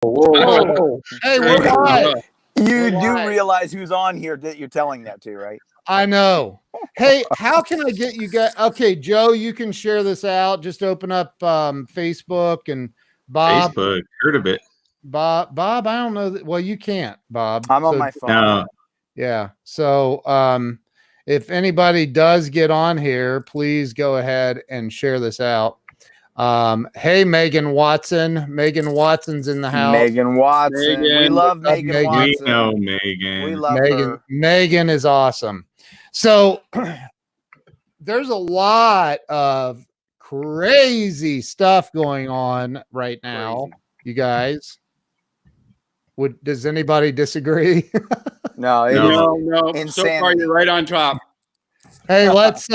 Whoa. Hey, we're live. You do realize who's on here that you're telling that to, right? I know. Hey, how can I get you guys? Okay, Joe, you can share this out. Just open up Facebook and Bob. Facebook, heard of it. Bob, I don't know. Well, you can't, Bob. I'm on my phone. No. Yeah. So if anybody does get on here, please go ahead and share this out. Hey, Megan Watson. Megan Watson's in the house. Megan Watson. Megan. We love Megan Watson. We know Megan. We love Megan. her. Megan is awesome. So there's a lot of crazy stuff going on right now, you guys. Does anybody disagree? No. No. Insanity. So far, you're right on top. Hey, let's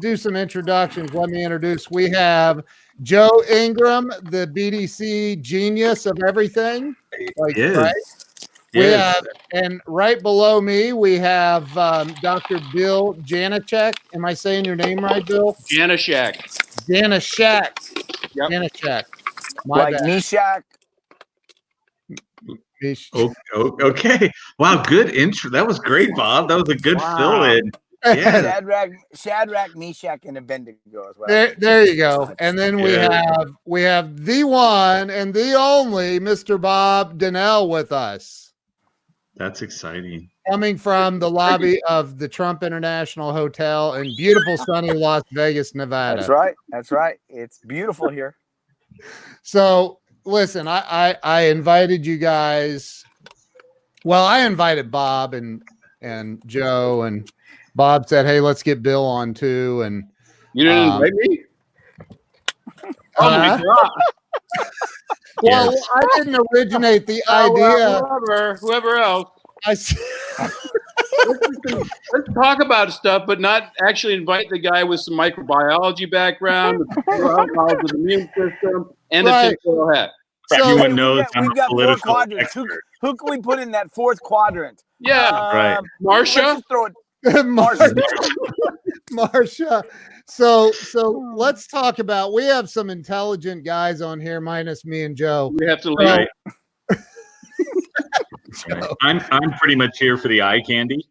do some introductions. Let me introduce. We have Joe Ingram, the BDC genius of everything. Right? We have, and right below me, we have Dr. Bill Janacek. Am I saying your name right, Bill? Janacek. Yep. Janacek. Like Meshach. Okay. Wow, good intro. That was great, Bob. That was a good fill-in. Yeah. Shadrach, Meshach, and Abednego as well. There you go. And then we have the one and the only Mr. Bob Donnell with us. That's exciting. Coming from the lobby of the Trump International Hotel in beautiful sunny Las Vegas, Nevada. That's right. It's beautiful here. So listen, I invited you guys. Well, I invited Bob and Joe, and Bob said, "Hey, let's get Bill on too." And you didn't invite me? Oh my God. Well, Yes. I didn't originate the idea. Whoever else. Let's talk about stuff, but not actually invite the guy with some microbiology background, knowledge of the immune system, and a tinfoil hat. Everyone knows I'm we've got a 4 political quadrants. expert. Who can we put in that 4th quadrant? Yeah, right. Marsha. Let's just throw it. Marsha. So let's talk about. We have some intelligent guys on here, minus me and Joe. We have to leave. Right. I'm pretty much here for the eye candy.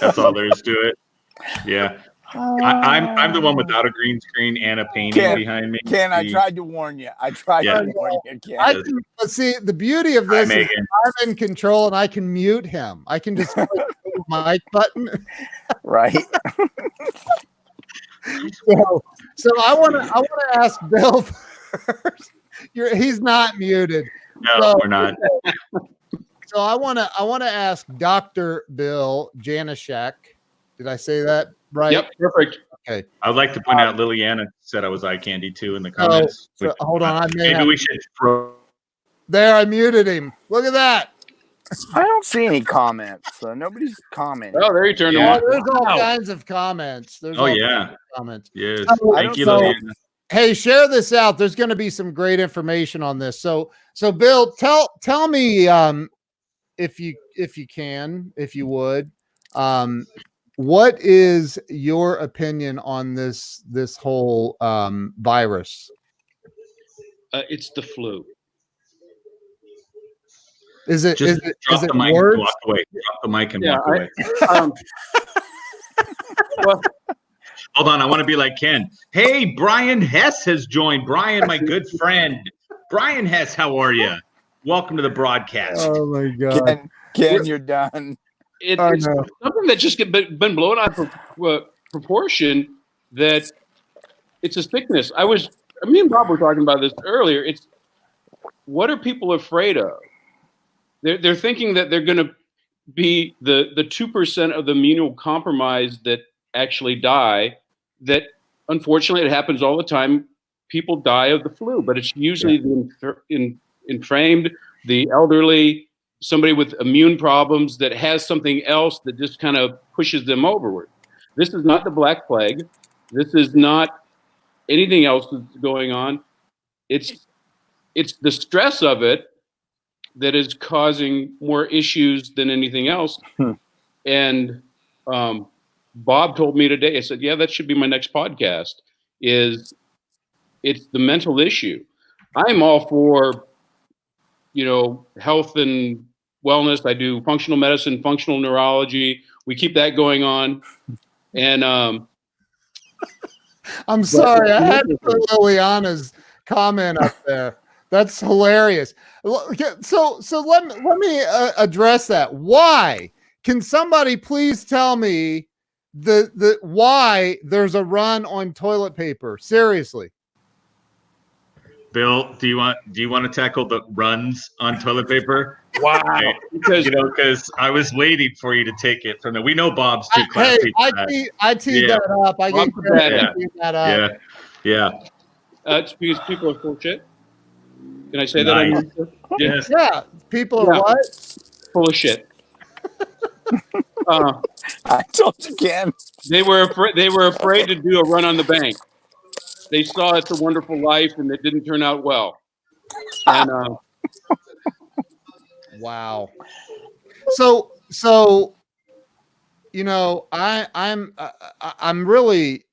That's all there is to it. Yeah. I'm the one without a green screen and a painting behind me. Ken, I tried to warn you. Ken. But see, the beauty of this is I'm in control and I can mute him. I can just click the mic button. Right. So I want to ask Bill first. He's not muted. No, we're not. So I want to ask Dr. Bill Janacek. Did I say that right? Yep, perfect. Okay. I would like to point out Liliana said I was eye candy too in the comments. So hold on, we should throw. There, I muted him. Look at that. I don't see any comments. So nobody's commenting. Oh, there you turned them on. There's all kinds of comments. Comments. Yes. Thank you, Liliana. Hey, share this out. There's going to be some great information on this. So Bill, tell me if you can, if you would, what is your opinion on this whole virus? It's the flu. Is it words? Drop the mic and walk away. Drop the mic and walk away. Well, hold on, I want to be like Ken. Hey, Bryan Hess has joined. Bryan, my good friend. Bryan Hess, how are you? Welcome to the broadcast. Oh my God, Ken, you're done. It's something that just been blown out of proportion. That it's a sickness. Me and Bob were talking about this earlier. It's what are people afraid of? They're thinking that they're going to be the 2% of the immunocompromised that actually die. That unfortunately it happens all the time. People die of the flu, but it's usually the inflamed, the elderly, somebody with immune problems that has something else that just kind of pushes them overward. This is not the Black Plague. This is not anything else that's going on. It's the stress of it that is causing more issues than anything else. And Bob told me today, I said, yeah, that should be my next podcast, it's the mental issue. I'm all for, health and wellness. I do functional medicine, functional neurology. We keep that going on. And I'm sorry, I had to put Liliana's comment up there. That's hilarious. So let me address that. Why? Can somebody please tell me the why there's a run on toilet paper? Seriously. Bill, do you want to tackle the runs on toilet paper? wow, because I was waiting for you to take it from there. We know Bob's too classy. I teed that up. I get that up. Yeah. It's because people are full of shit. Can I say Nice. that? Yes. Yeah. People are what? Full of shit. I told you again. They were afraid to do a run on the bank. They saw It's a Wonderful Life, and it didn't turn out well. And wow. So I'm really,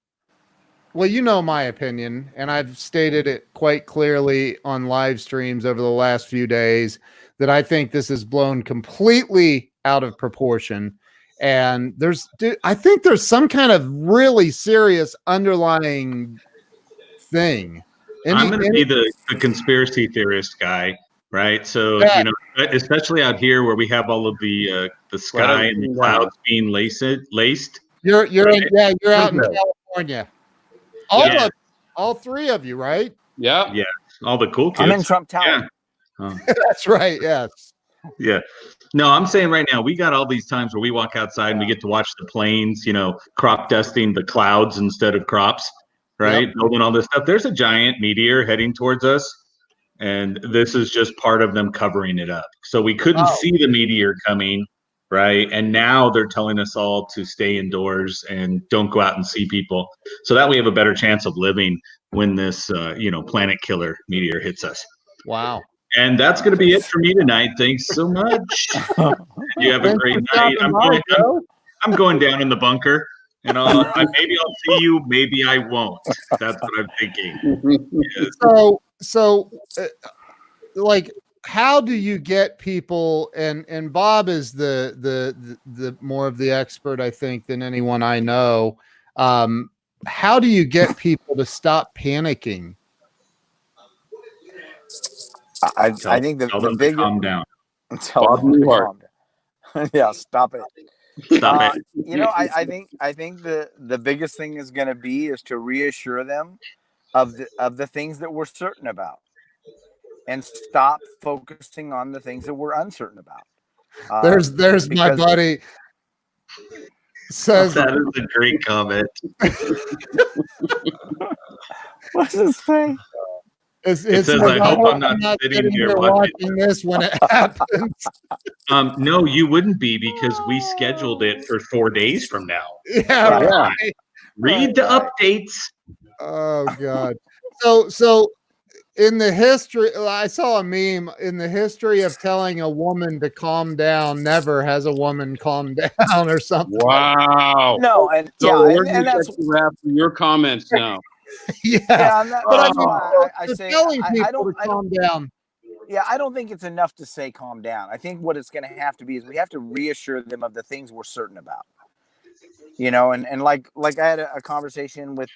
well, my opinion, and I've stated it quite clearly on live streams over the last few days that I think this is blown completely out of proportion. And I think there's some kind of really serious underlying thing. I'm going to be the conspiracy theorist guy, right? So, especially out here where we have all of the sky and the clouds being laced. You're out in California. All three of you, right? Yeah. Yeah. All the cool kids. I'm in Trump Tower. Yeah. That's right. Yes. Yeah. No, I'm saying right now, we got all these times where we walk outside and we get to watch the planes, crop dusting the clouds instead of crops, right? Yep. Building all this stuff. There's a giant meteor heading towards us, and this is just part of them covering it up. So we couldn't see the meteor coming, right? And now they're telling us all to stay indoors and don't go out and see people, so that we have a better chance of living when this, planet killer meteor hits us. Wow. And that's going to be it for me tonight. Thanks so much. You have a great night. I'm going down in the bunker, and maybe I'll see you, maybe I won't. That's what I'm thinking. Yeah. So, how do you get people? And Bob is the more of the expert, I think, than anyone I know. How do you get people to stop panicking? I think the big calm down. Tell them to calm down. Yeah, stop it. Stop it. I think the biggest thing is going to be is to reassure them of the things that we're certain about, and stop focusing on the things that we're uncertain about. There's my buddy says that is a great comment. What does it say? It says, I hope I'm not sitting here watching this when it happens. No, you wouldn't be, because we scheduled it for 4 days from now. Yeah, right. Read the updates. Oh God. So in the history, I saw a meme, in the history of telling a woman to calm down, never has a woman calmed down or something. Wow. No, and and that's wrap your comments now. But I say telling people to calm down. Yeah, I don't think it's enough to say calm down. I think what it's going to have to be is we have to reassure them of the things we're certain about. And like I had a conversation with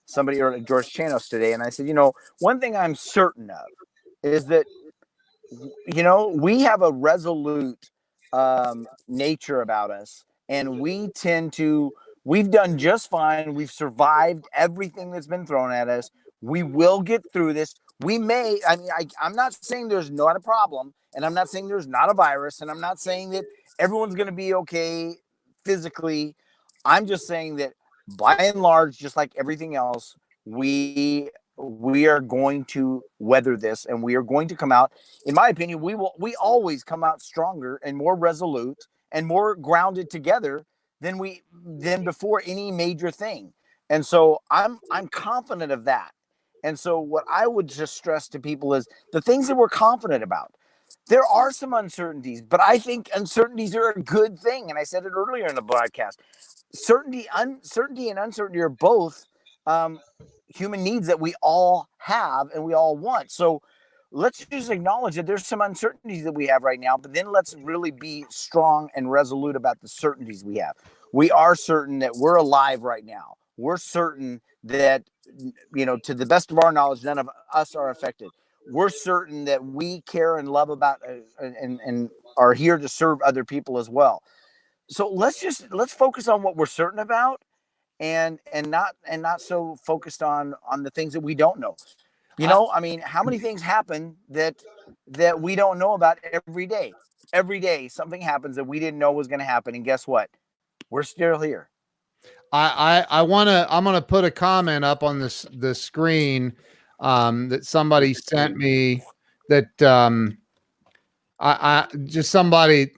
somebody, or George Chanos today, and I said, one thing I'm certain of is that we have a resolute nature about us, and we've done just fine. We've survived everything that's been thrown at us. We will get through this. I'm not saying there's not a problem, and I'm not saying there's not a virus, and I'm not saying that everyone's going to be okay physically. I'm just saying that by and large, just like everything else, we are going to weather this, and we are going to come out. In my opinion, we always come out stronger and more resolute and more grounded together than before any major thing. And so I'm confident of that. And so what I would just stress to people is the things that we're confident about. There are some uncertainties, but I think uncertainties are a good thing. And I said it earlier in the broadcast. Uncertainty and uncertainty are both human needs that we all have and we all want. So let's just acknowledge that there's some uncertainties that we have right now, but then let's really be strong and resolute about the certainties we have. We are certain that we're alive right now. We're certain that, to the best of our knowledge, none of us are affected. We're certain that we care and love about and are here to serve other people as well. So let's focus on what we're certain about, and not so focused on the things that we don't know. I mean, how many things happen that we don't know about every day? Every day something happens that we didn't know was going to happen, and guess what? We're still here. I'm gonna put a comment up on the screen that somebody sent me, that I just somebody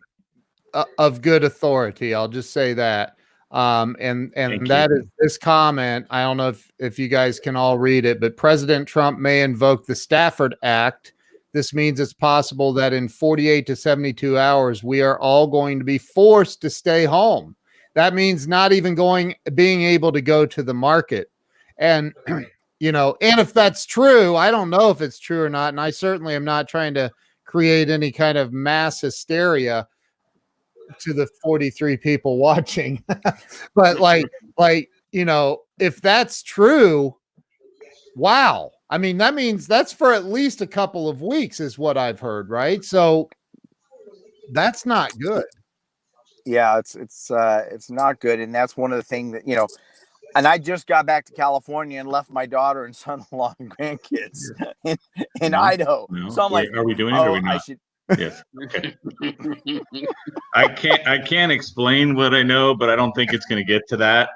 of good authority. I'll just say that. And that is this comment. I don't know if you guys can all read it, but President Trump may invoke the Stafford Act. This means it's possible that in 48 to 72 hours, we are all going to be forced to stay home. That means not even being able to go to the market. And, and if that's true, I don't know if it's true or not. And I certainly am not trying to create any kind of mass hysteria to the 43 people watching. But if that's true, wow. I mean, that means that's for at least a couple of weeks is what I've heard. Right. So that's not good. Yeah, it's not good. And that's one of the things that, and I just got back to California and left my daughter and son-in-law and grandkids in Idaho. No. So I'm like, are we doing it or are we not? I should. Yes. Okay. I can't explain what I know, but I don't think it's going to get to that.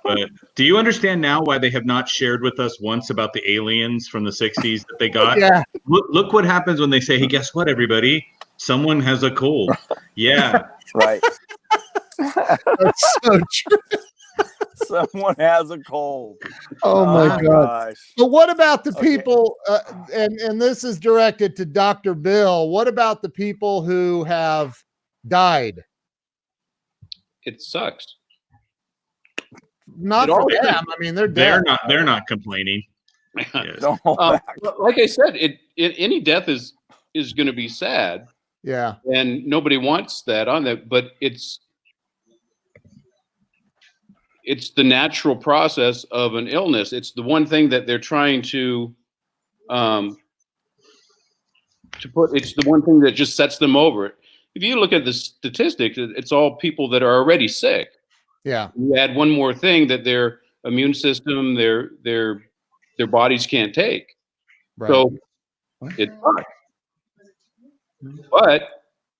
But do you understand now why they have not shared with us once about the aliens from the 60s that they got? Yeah. Look what happens when they say, hey, guess what, everybody? Someone has a cold. Yeah. Right. That's so true. Someone has a cold. Oh my God. Gosh. But what about the people, and this is directed to Dr. Bill, what about the people who have died? It sucks. Not for them. I mean, they're dead. They're not complaining. Yes. Don't hold back. Like I said, any death is going to be sad. Yeah. And nobody wants that on that, but it's the natural process of an illness. It's the one thing that they're trying to put. It's the one thing that just sets them over. If you look at the statistics, it's all people that are already sick. Yeah. You add one more thing that their immune system, their bodies can't take. Right. So it's hard. But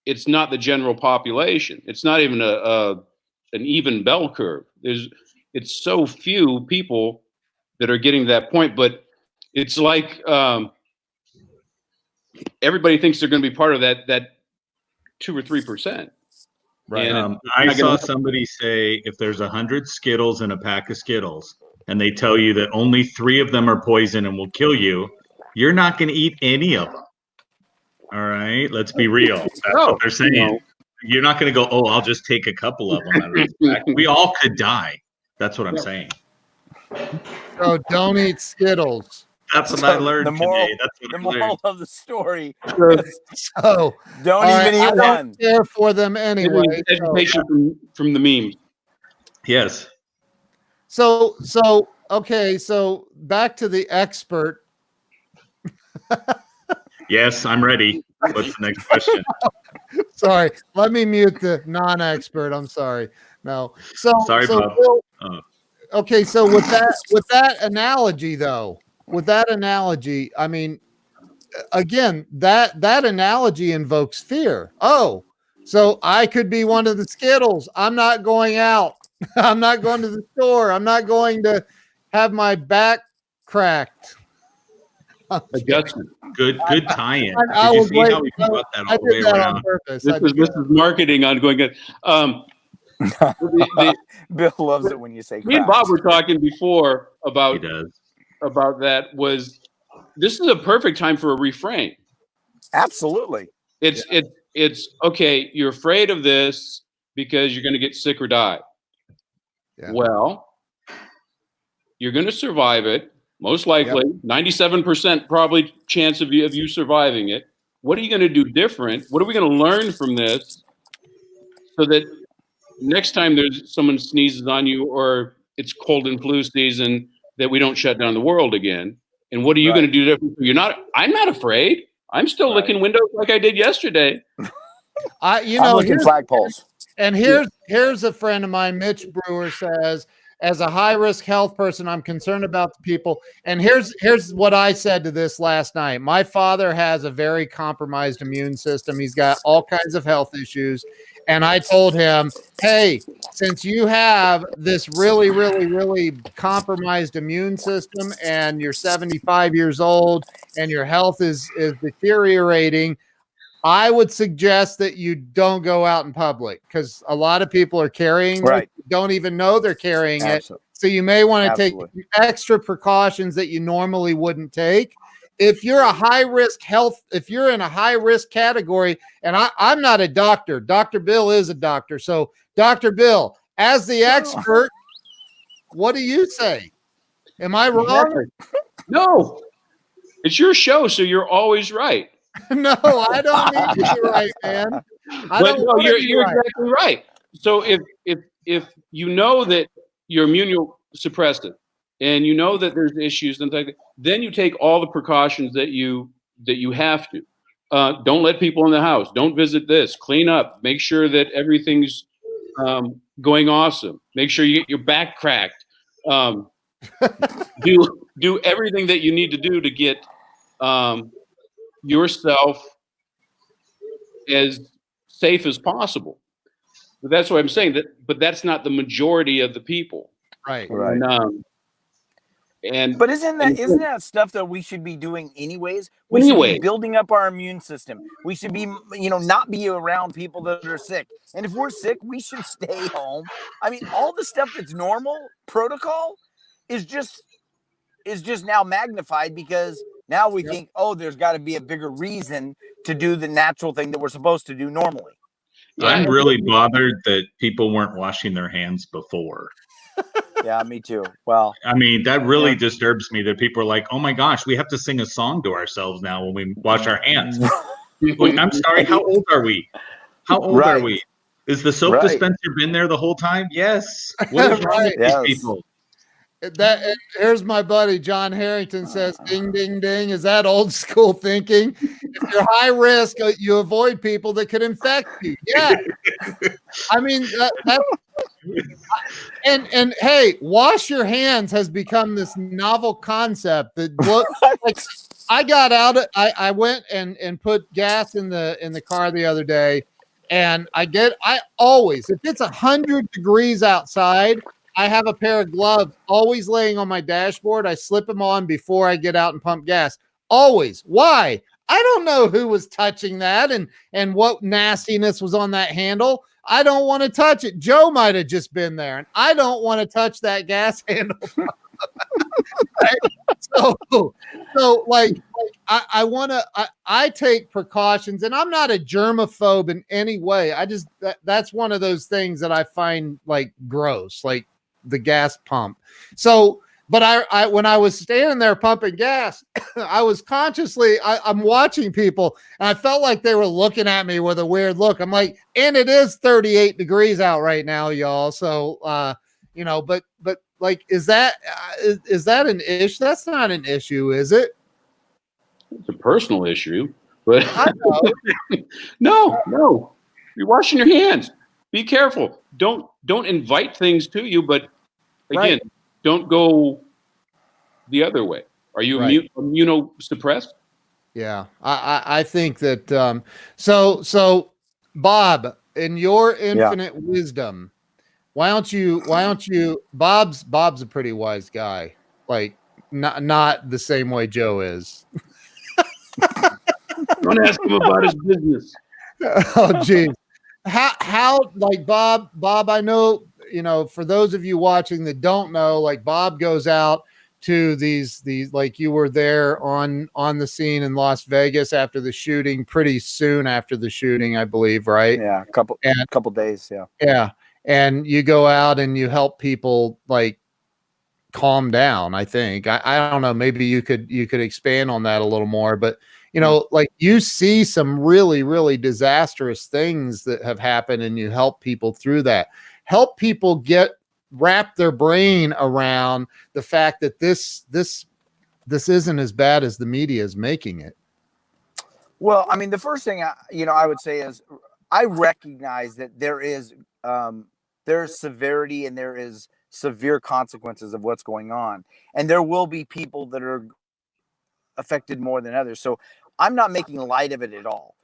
it's not the general population. It's not even an even bell curve. It's so few people that are getting to that point, but it's like everybody thinks they're going to be part of that 2 or 3%. Right. I saw somebody say if there's 100 Skittles in a pack of Skittles and they tell you that only 3 of them are poison and will kill you, you're not going to eat any of them. All right, let's be real. That's what they're saying. You're not going to go, oh, I'll just take a couple of them out of this pack. We all could die. That's what I'm saying. So don't eat Skittles. That's what I learned today. That's what the moral of the story. So don't even eat I one. don't care for them anyway. Education from the memes. Yes. So okay. So back to the expert. Yes, I'm ready. What's the next question? Sorry, let me mute the non-expert. I'm sorry. No. Sorry, Bob. Okay, so with that analogy, though, I mean, again, that analogy invokes fear. Oh, so I could be one of the Skittles. I'm not going out. I'm not going to the store. I'm not going to have my back cracked. Adjustment. Good tie-in. I Did you was see how we brought that all the way around? On purpose. This is marketing on going good. Bill loves it when you say. Me and Bob were talking before about that. This is a perfect time for a reframe. Absolutely. It's okay. You're afraid of this because you're going to get sick or die. Yeah. Well, you're going to survive it. most likely, 97% probably chance of you surviving it. What are you going to do different? What are we going to learn from this so that next time there's someone sneezes on you or it's cold and flu season, that we don't shut down the world again? And what are you going to do different? I'm not afraid. I'm still licking windows like I did yesterday. I'm looking flagpoles. And here's a friend of mine, Mitch Brewer, says, as a high-risk health person, I'm concerned about the people. And here's what I said to this last night. My father has a very compromised immune system. He's got all kinds of health issues. And I told him, hey, since you have this really, really, really compromised immune system and you're 75 years old and your health is deteriorating, I would suggest that you don't go out in public because a lot of people are carrying it, don't even know they're carrying it. So you may want to take extra precautions that you normally wouldn't take. If you're if you're in a high risk category, and I'm not a doctor, Dr. Bill is a doctor. So Dr. Bill, as the expert, what do you say? Am I wrong? No, it's your show, so you're always right. No, I don't need to be right, man. You're exactly right. So if you know that you're immunosuppressive and you know that there's issues and things, then you take all the precautions that you have to. Don't let people in the house. Don't visit this. Clean up. Make sure that everything's going awesome. Make sure you get your back cracked. Do everything that you need to do to get yourself as safe as possible. But that's what I'm saying. But that's not the majority of the people. Right. But isn't that stuff that we should be doing anyways? We should be building up our immune system. We should be, not be around people that are sick. And if we're sick, we should stay home. I mean, all the stuff that's normal protocol is just now magnified because now we think, there's got to be a bigger reason to do the natural thing that we're supposed to do normally. I'm really bothered that people weren't washing their hands before. Yeah, me too. Well, I mean, that really disturbs me that people are like, oh my gosh, we have to sing a song to ourselves now when we wash our hands. I'm sorry, how old are we? How old are we? Is the soap dispenser been there the whole time? Yes. What is wrong with these people? Here's my buddy John Harrington says, ding, ding, ding. Is that old school thinking? If you're high risk, you avoid people that could infect you. Yeah. I mean, and hey, wash your hands has become this novel concept that like I got out. I went and put gas in the car the other day, and I always, if it's 100 degrees outside, I have a pair of gloves always laying on my dashboard. I slip them on before I get out and pump gas. Always. Why? I don't know who was touching that and what nastiness was on that handle. I don't want to touch it. Joe might have just been there, and I don't want to touch that gas handle. So like I want to. I take precautions, and I'm not a germaphobe in any way. That's one of those things that I find like gross, like the gas pump. So, but I when I was standing there pumping gas, I was consciously, I'm watching people, and I felt like they were looking at me with a weird look. I'm like, and it is 38 degrees out right now, y'all. So, but like, is that an issue? That's not an issue, is it? It's a personal issue, but I know. No, you're washing your hands. Be careful. Don't invite things to you, but again, don't go the other way. Are you immunosuppressed? Yeah, I think that. So Bob, in your infinite wisdom, why don't you? Bob's a pretty wise guy. Like not the same way Joe is. Don't ask him about his business. Oh, geez. How like Bob, I know, for those of you watching that don't know, like Bob goes out to these, like you were there on the scene in Las Vegas after the shooting, pretty soon after the shooting, I believe, right? Yeah. A couple days. Yeah. Yeah. And you go out and you help people like calm down. I think I don't know. Maybe you could expand on that a little more. But you know, like you see some really, really disastrous things that have happened, and you help people through that. Help people wrap their brain around the fact that this isn't as bad as the media is making it. Well, I mean, the first thing I would say is I recognize that there's severity and there is severe consequences of what's going on, and there will be people that are affected more than others. So I'm not making light of it at all.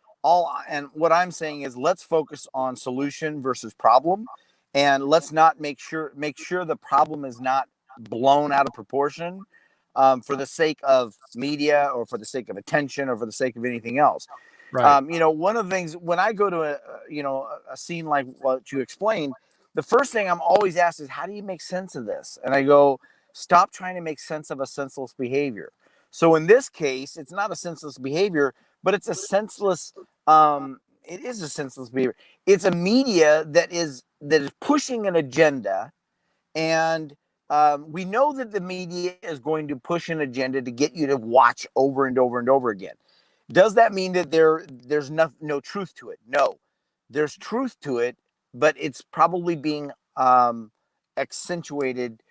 And what I'm saying is let's focus on solution versus problem, and let's not make sure the problem is not blown out of proportion for the sake of media or for the sake of attention or for the sake of anything else. Right. One of the things when I go to a scene like what you explained, the first thing I'm always asked is, how do you make sense of this? And I go, stop trying to make sense of a senseless behavior. So in this case, it's not a senseless behavior, but it's a senseless. It is a senseless behavior. It's a media that is pushing an agenda, and we know that the media is going to push an agenda to get you to watch over and over and over again. Does that mean that there's no truth to it? No, there's truth to it, but it's probably being accentuated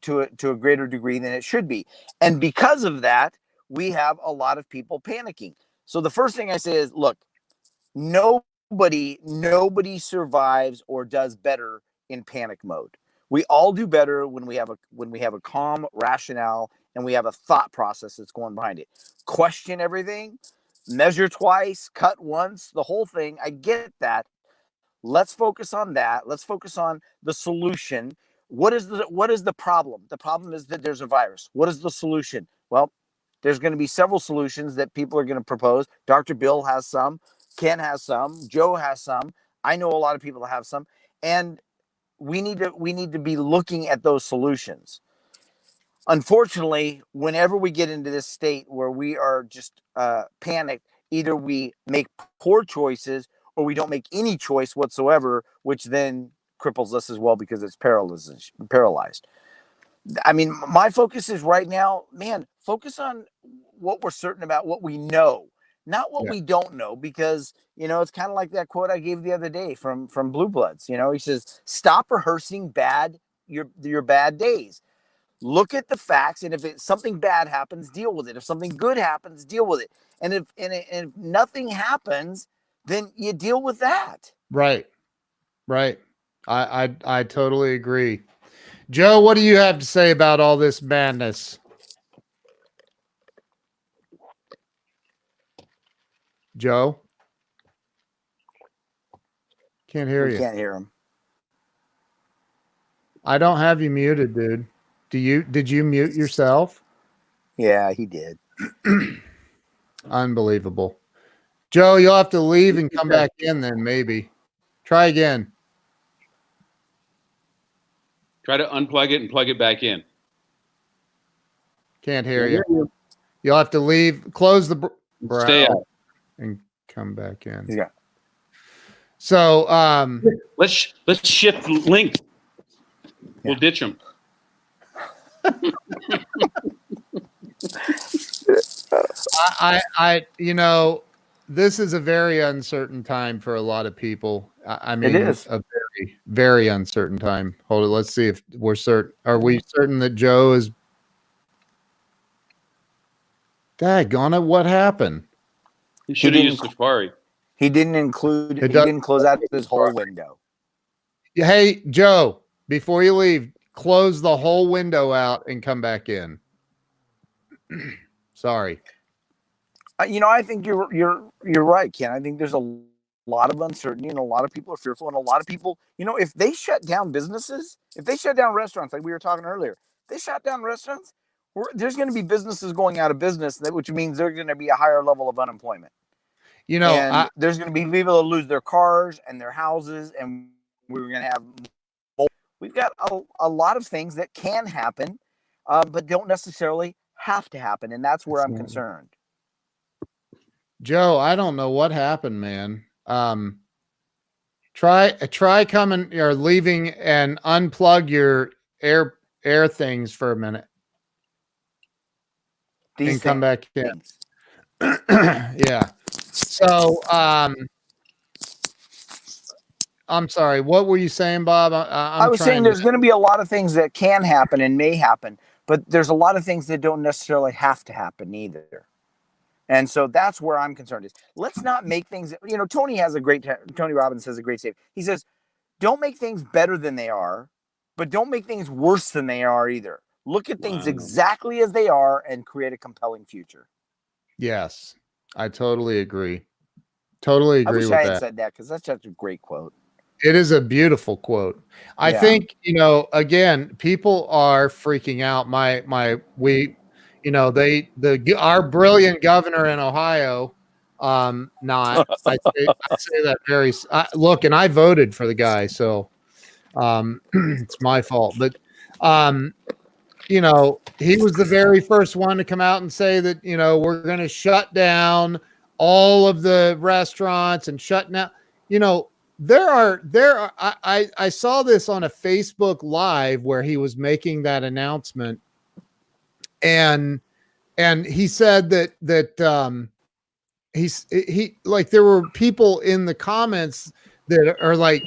to a greater degree than it should be. And because of that, we have a lot of people panicking. So the first thing I say is, look, nobody survives or does better in panic mode. We all do better when we have a calm rationale and we have a thought process that's going behind it. Question everything, measure twice, cut once, the whole thing. I get that. Let's focus on that. Let's focus on the solution. What is the problem? The problem is that there's a virus. What is the solution? Well, there's going to be several solutions that people are going to propose. Dr. Bill has some, Ken has some, Joe has some. I know a lot of people that have some, and we need to be looking at those solutions. Unfortunately, whenever we get into this state where we are just panicked, either we make poor choices or we don't make any choice whatsoever, which then cripples us as well because it's paralyzed. I mean, my focus is right now, man, focus on what we're certain about, what we know, not what we don't know, because, it's kind of like that quote I gave the other day from Blue Bloods. He says, stop rehearsing your bad days. Look at the facts, and if something bad happens, deal with it. If something good happens, deal with it. And if nothing happens, then you deal with that. Right. I totally agree. Joe, what do you have to say about all this madness? Joe? Can't hear you. Can't hear him. I don't have you muted, dude. Did you mute yourself? Yeah, he did. Unbelievable. Joe, you'll have to leave and come back in then, maybe. Try again. Try to unplug it and plug it back in. Can't hear you. You'll have to leave, close the Stay out. and come back in. Yeah. So let's shift link. We'll ditch them. This is a very uncertain time for a lot of people. I mean, it is a very, very uncertain time. Hold it. Let's see if we're certain. Are we certain that Joe is? Daggone it! What happened? He should have used Safari. He didn't close out his whole window. Hey, Joe, before you leave, close the whole window out and come back in. Sorry. I think you're right, Ken. I think there's a lot of uncertainty and a lot of people are fearful, and a lot of people, if they shut down businesses, if they shut down restaurants, like we were talking earlier, they shut down restaurants, there's going to be businesses going out of business, which means there's going to be a higher level of unemployment. There's going to be people that lose their cars and their houses, and we're going to have. We've got a lot of things that can happen, but don't necessarily have to happen, and that's where I'm concerned. Joe, I don't know what happened, man. Try coming or leaving and unplug your air things for a minute and come back in. Yeah. So, I'm sorry. What were you saying, Bob? I was saying there's going to be a lot of things that can happen and may happen, but there's a lot of things that don't necessarily have to happen either. And so that's where I'm concerned is let's not make things, Tony Robbins has a great statement. He says, don't make things better than they are, but don't make things worse than they are either. Look at things exactly as they are and create a compelling future. Yes, I totally agree. Totally agree with that. I wish I had said that because that's such a great quote. It is a beautiful quote. I think, again, people are freaking out. Our brilliant governor in Ohio, I say that very, look, and I voted for the guy, so it's my fault. But, he was the very first one to come out and say that, we're going to shut down all of the restaurants and shut down, I saw this on a Facebook Live where he was making that announcement, and he said that there were people in the comments that are like,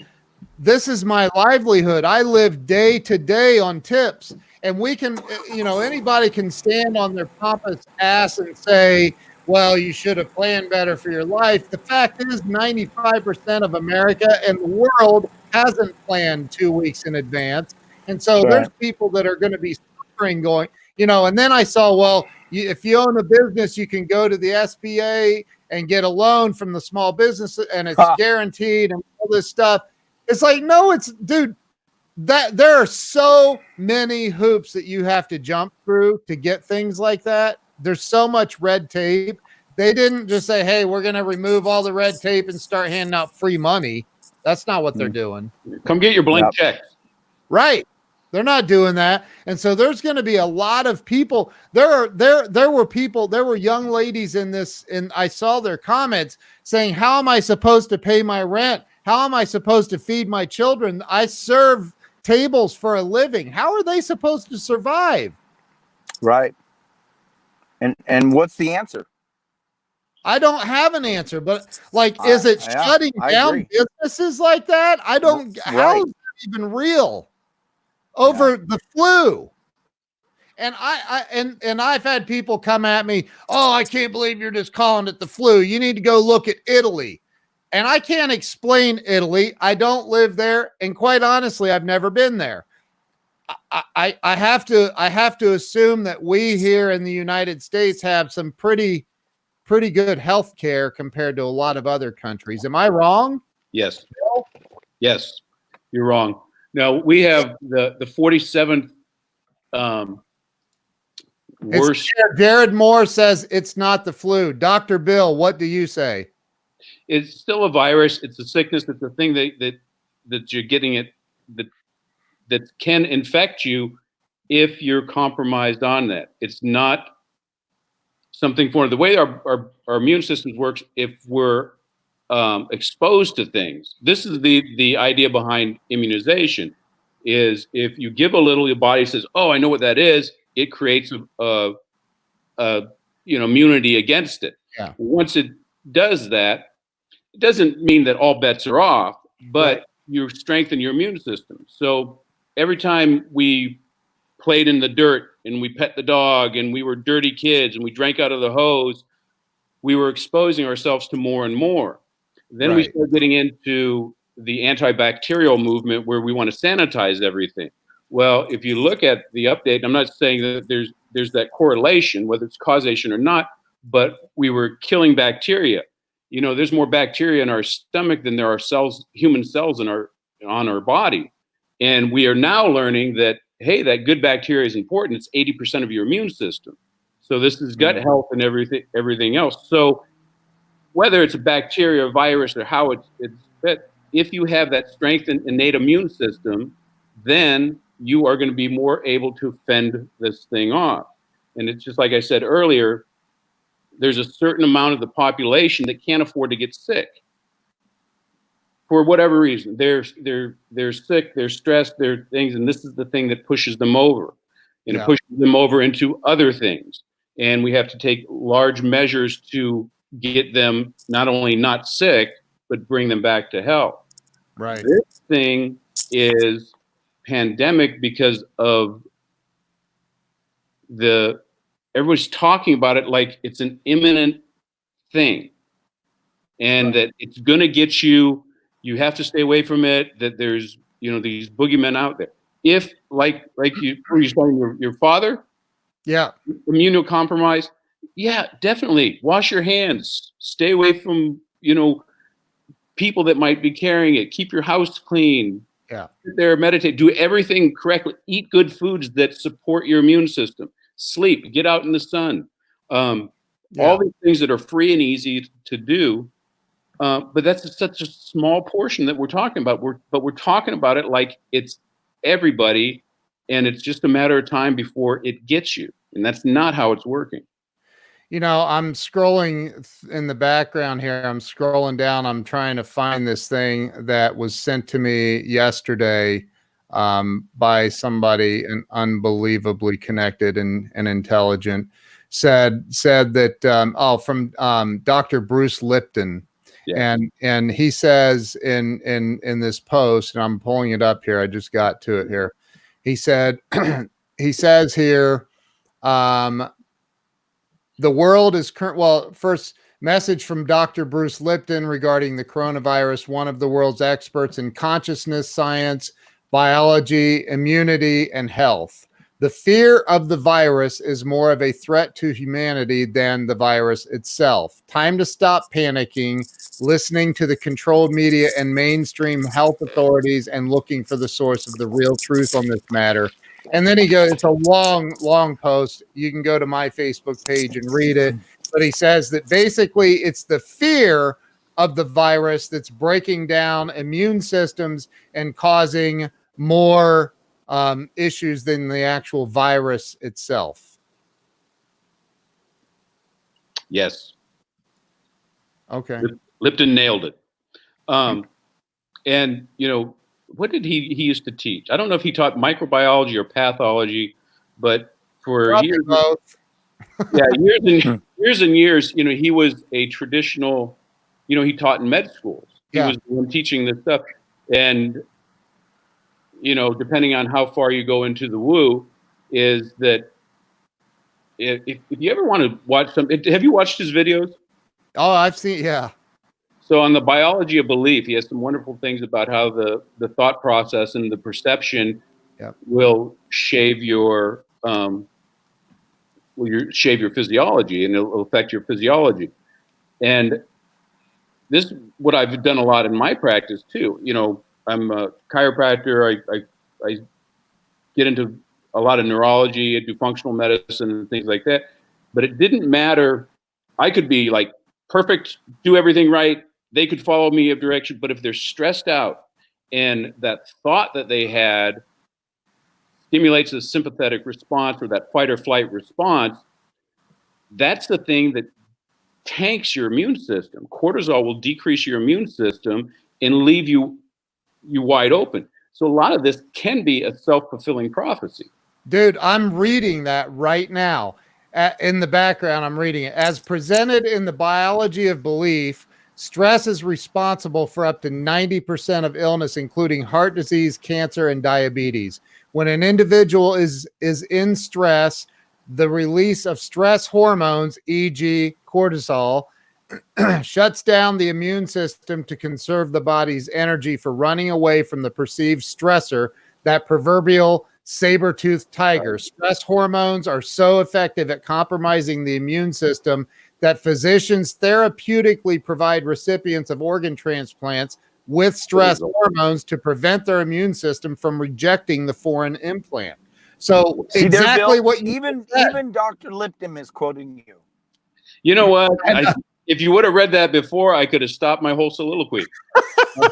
this is my livelihood. I live day to day on tips, and we can, anybody can stand on their pompous ass and say, well, you should have planned better for your life. The fact is 95% of America and the world hasn't planned 2 weeks in advance. And so there's people that are going to be suffering going, and then I saw, well, if you own a business, you can go to the SBA and get a loan from the small business and it's guaranteed and all this stuff. It's like, no, dude, that there are so many hoops that you have to jump through to get things like that. There's so much red tape. They didn't just say, hey, we're going to remove all the red tape and start handing out free money. That's not what they're doing. Come get your blank check. Right. They're not doing that. And so there's going to be a lot of people. There were young ladies in this, and I saw their comments saying, how am I supposed to pay my rent? How am I supposed to feed my children? I serve tables for a living. How are they supposed to survive? Right. And what's the answer? I don't have an answer, but is it shutting down businesses like that? I don't. How is that even real over the flu? And I've had people come at me. Oh, I can't believe you're just calling it the flu. You need to go look at Italy. And I can't explain Italy. I don't live there, and quite honestly, I've never been there. I have to assume that we here in the United States have some pretty good health care compared to a lot of other countries. Am I wrong? Yes. Yes, you're wrong. No, we have the 47th worst. Jared Moore says it's not the flu. Dr. Bill, what do you say? It's still a virus. It's a sickness. It's a thing that you're getting it that can infect you if you're compromised on that. It's not something foreign. The way our immune system works, if we're exposed to things, this is the idea behind immunization, is if you give a little, your body says, oh, I know what that is. It creates immunity against it. Yeah. Once it does that, it doesn't mean that all bets are off, but you strengthen your immune system. So every time we played in the dirt and we pet the dog and we were dirty kids and we drank out of the hose, we were exposing ourselves to more and more. Then we started getting into the antibacterial movement where we want to sanitize everything. Well, if you look at the update, I'm not saying that there's that correlation, whether it's causation or not, but we were killing bacteria. There's more bacteria in our stomach than there are human cells on our body. And we are now learning that, hey, that good bacteria is important. It's 80% of your immune system. So this is gut health and everything else. So whether it's a bacteria, a virus, or how it's if you have that strengthened innate immune system, then you are going to be more able to fend this thing off. And it's just like I said earlier, there's a certain amount of the population that can't afford to get sick. for whatever reason, they're sick, they're stressed, they're things, and this is the thing that pushes them over, and it pushes them over into other things. And we have to take large measures to get them not only not sick, but bring them back to health. Right. This thing is pandemic because of everybody's talking about it like it's an imminent thing, and that it's going to get you. You have to stay away from it. That there's, these boogeymen out there. If like you were saying, your father, immunocompromised, definitely wash your hands. Stay away from people that might be carrying it. Keep your house clean. Sit there, meditate, do everything correctly. Eat good foods that support your immune system. Sleep, get out in the sun. All these things that are free and easy to do. But that's such a small portion that we're talking about. But we're talking about it like it's everybody, and it's just a matter of time before it gets you. And that's not how it's working. I'm scrolling in the background here. I'm scrolling down. I'm trying to find this thing that was sent to me yesterday by somebody unbelievably connected and intelligent. Said that from Dr. Bruce Lipton. Yeah. And he says in this post, and I'm pulling it up here. I just got to it here. He said, he says here, the world is first message from Dr. Bruce Lipton regarding the coronavirus, one of the world's experts in consciousness, science, biology, immunity, and health. The fear of the virus is more of a threat to humanity than the virus itself. Time to stop panicking, listening to the controlled media and mainstream health authorities, and looking for the source of the real truth on this matter. And then he goes, it's a long, long post. You can go to my Facebook page and read it. But he says that basically it's the fear of the virus that's breaking down immune systems and causing more issues than the actual virus itself. Yes. Okay. Lipton nailed it. And, what did he used to teach? I don't know if he taught microbiology or pathology, but for years, years and years, he was a traditional, he taught in med schools. He was the one teaching this stuff. And, depending on how far you go into the woo, is that if you ever want to watch have you watched his videos? Oh, I've seen, So on the biology of belief, he has some wonderful things about how the thought process and the perception will shave your physiology, and it'll affect your physiology. And this is what I've done a lot in my practice too. I'm a chiropractor. I get into a lot of neurology. I do functional medicine and things like that. But it didn't matter. I could be like perfect, do everything right. They could follow me a direction. But if they're stressed out and that thought that they had stimulates a sympathetic response or that fight or flight response, that's the thing that tanks your immune system. Cortisol will decrease your immune system and leave you wide open. So a lot of this can be a self-fulfilling prophecy. Dude, I'm reading that right now. In the background, I'm reading it. As presented in the biology of belief, stress is responsible for up to 90% of illness, including heart disease, cancer, and diabetes. When an individual is in stress, the release of stress hormones, e.g. cortisol, shuts down the immune system to conserve the body's energy for running away from the perceived stressor, that proverbial saber-toothed tiger. Stress hormones are so effective at compromising the immune system that physicians therapeutically provide recipients of organ transplants with stress hormones to prevent their immune system from rejecting the foreign implant. So exactly what you even Dr. Lipton is quoting you. You know what? If you would have read that before, I could have stopped my whole soliloquy.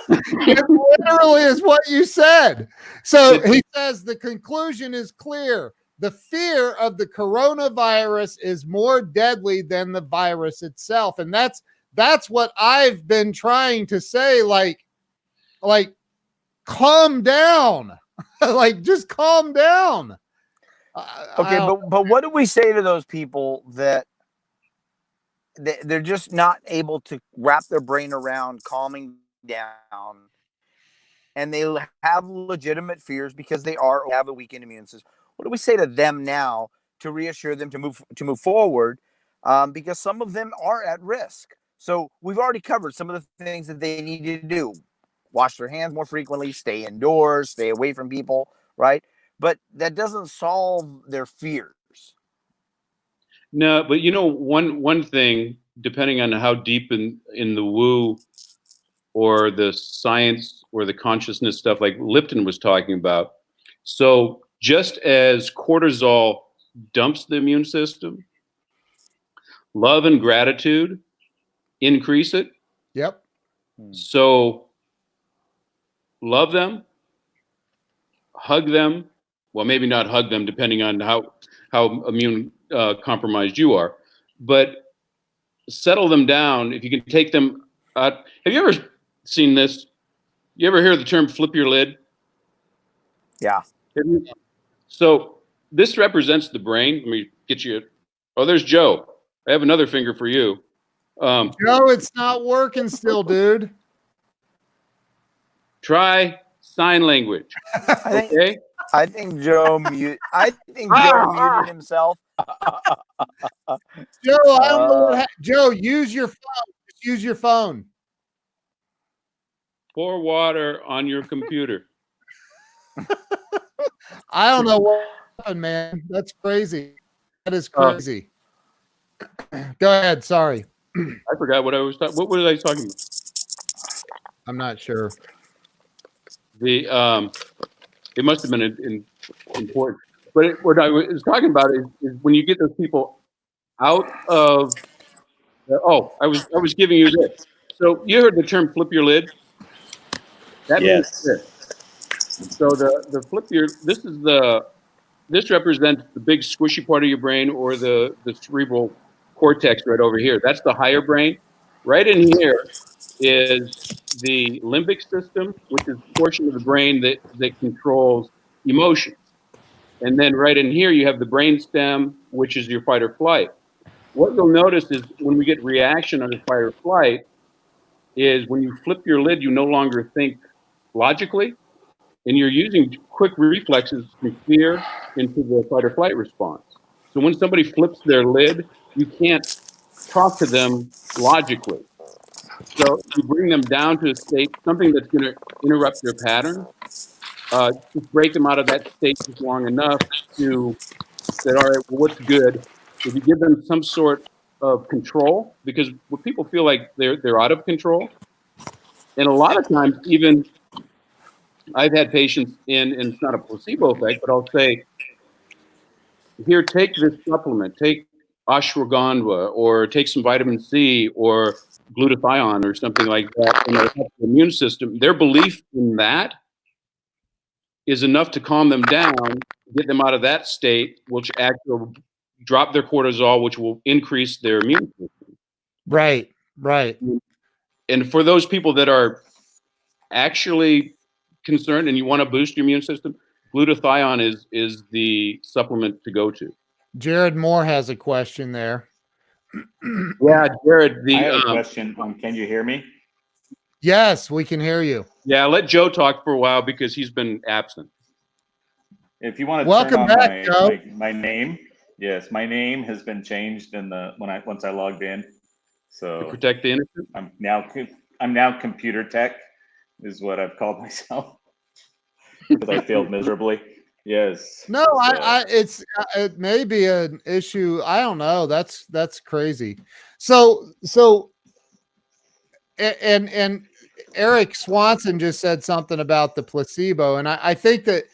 It literally is what you said. So he says the conclusion is clear. The fear of the coronavirus is more deadly than the virus itself. And that's what I've been trying to say. Like, like, calm down. Like, just calm down. Okay, but what do we say to those people that they're just not able to wrap their brain around calming down, and they have legitimate fears because they have a weakened immune system? What do we say to them now to reassure them to move forward? Because some of them are at risk. So we've already covered some of the things that they need to do: wash their hands more frequently, stay indoors, stay away from people, right? But that doesn't solve their fears. No, but you know, one thing, depending on how deep in the woo or the science or the consciousness stuff, like Lipton was talking about. So just as cortisol dumps the immune system, love and gratitude increase it. Yep. So love them, hug them. Well, maybe not hug them, depending on how immune compromised you are, but settle them down. If you can take them out. Have you ever seen this? You ever hear the term flip your lid? Yeah. So this represents the brain. Let me get you. Oh, there's Joe. I have another finger for you. Joe, it's not working still, dude. Try sign language. Okay. I think Joe muted himself. Joe, I don't know what Joe, use your phone. Just use your phone. Pour water on your computer. I don't know what happened, man. That's crazy. That is crazy. Go ahead. Sorry. I forgot what I was talking. What was I talking about? I'm not sure. It must have been important. But what I was talking about is when you get those people out of. I was giving you this. So you heard the term "flip your lid." That means this. So the flip your. This represents the big squishy part of your brain, or the cerebral cortex right over here. That's the higher brain. Right in here is the limbic system, which is the portion of the brain that controls emotions. And then right in here, you have the brain stem, which is your fight or flight. What you'll notice is when we get reaction under fight or flight is when you flip your lid, you no longer think logically, and you're using quick reflexes from fear into the fight or flight response. So when somebody flips their lid, you can't talk to them logically. So you bring them down to a state, something that's going to interrupt their pattern, just break them out of that state just long enough to say, all right, well, what's good? If you give them some sort of control, because when people feel like they're out of control, and a lot of times even I've had patients and it's not a placebo effect, but I'll say, here, take this supplement, take ashwagandha, or take some vitamin C, or glutathione, or something like that, and it'll help the immune system. Their belief in that is enough to calm them down, get them out of that state, which actually will drop their cortisol, which will increase their immune system. Right. And for those people that are actually concerned and you want to boost your immune system, glutathione is the supplement to go to. Jared Moore has a question there. Yeah, Jared. I have a question. Can you hear me? Yes, we can hear you. Yeah, let Joe talk for a while because he's been absent. If you want to Welcome turn on back, Joe. my name, yes, my name has been changed in once I logged in. So To protect the innocent. I'm now computer tech, is what I've called myself because I failed miserably. Yes. No, so. It may be an issue. I don't know. That's crazy. So and Eric Swanson just said something about the placebo, and I think that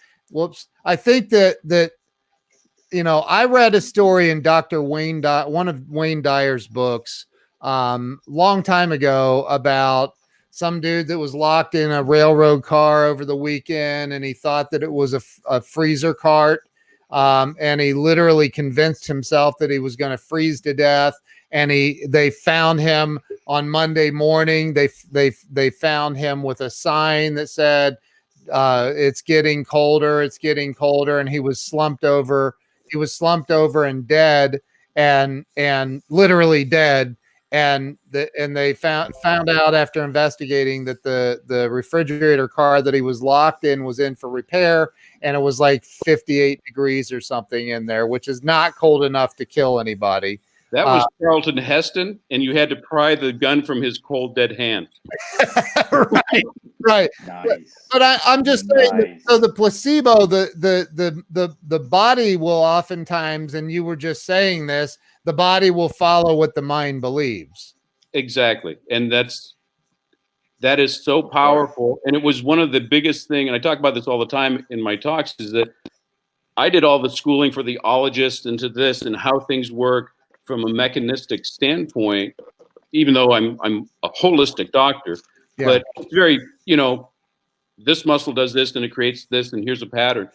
I read a story in Dr. one of Wayne Dyer's books long time ago about some dude that was locked in a railroad car over the weekend, and he thought that it was a freezer cart. And he literally convinced himself that he was going to freeze to death. and they found him on Monday morning. They found him with a sign that said, it's getting colder, and he was slumped over and dead, and literally dead. And they found out after investigating that the refrigerator car that he was locked in was in for repair, and it was like 58 degrees or something in there, which is not cold enough to kill anybody. That was Charlton Heston, and you had to pry the gun from his cold, dead hand. Right. Nice. But I'm just saying that, so the placebo, the body will oftentimes, and you were just saying this, the body will follow what the mind believes. Exactly. And that is so powerful. And it was one of the biggest thing, and I talk about this all the time in my talks, is that I did all the schooling for the ologist into this and how things work from a mechanistic standpoint, even though I'm a holistic doctor. Yeah. But it's very, this muscle does this and it creates this, and here's a pattern.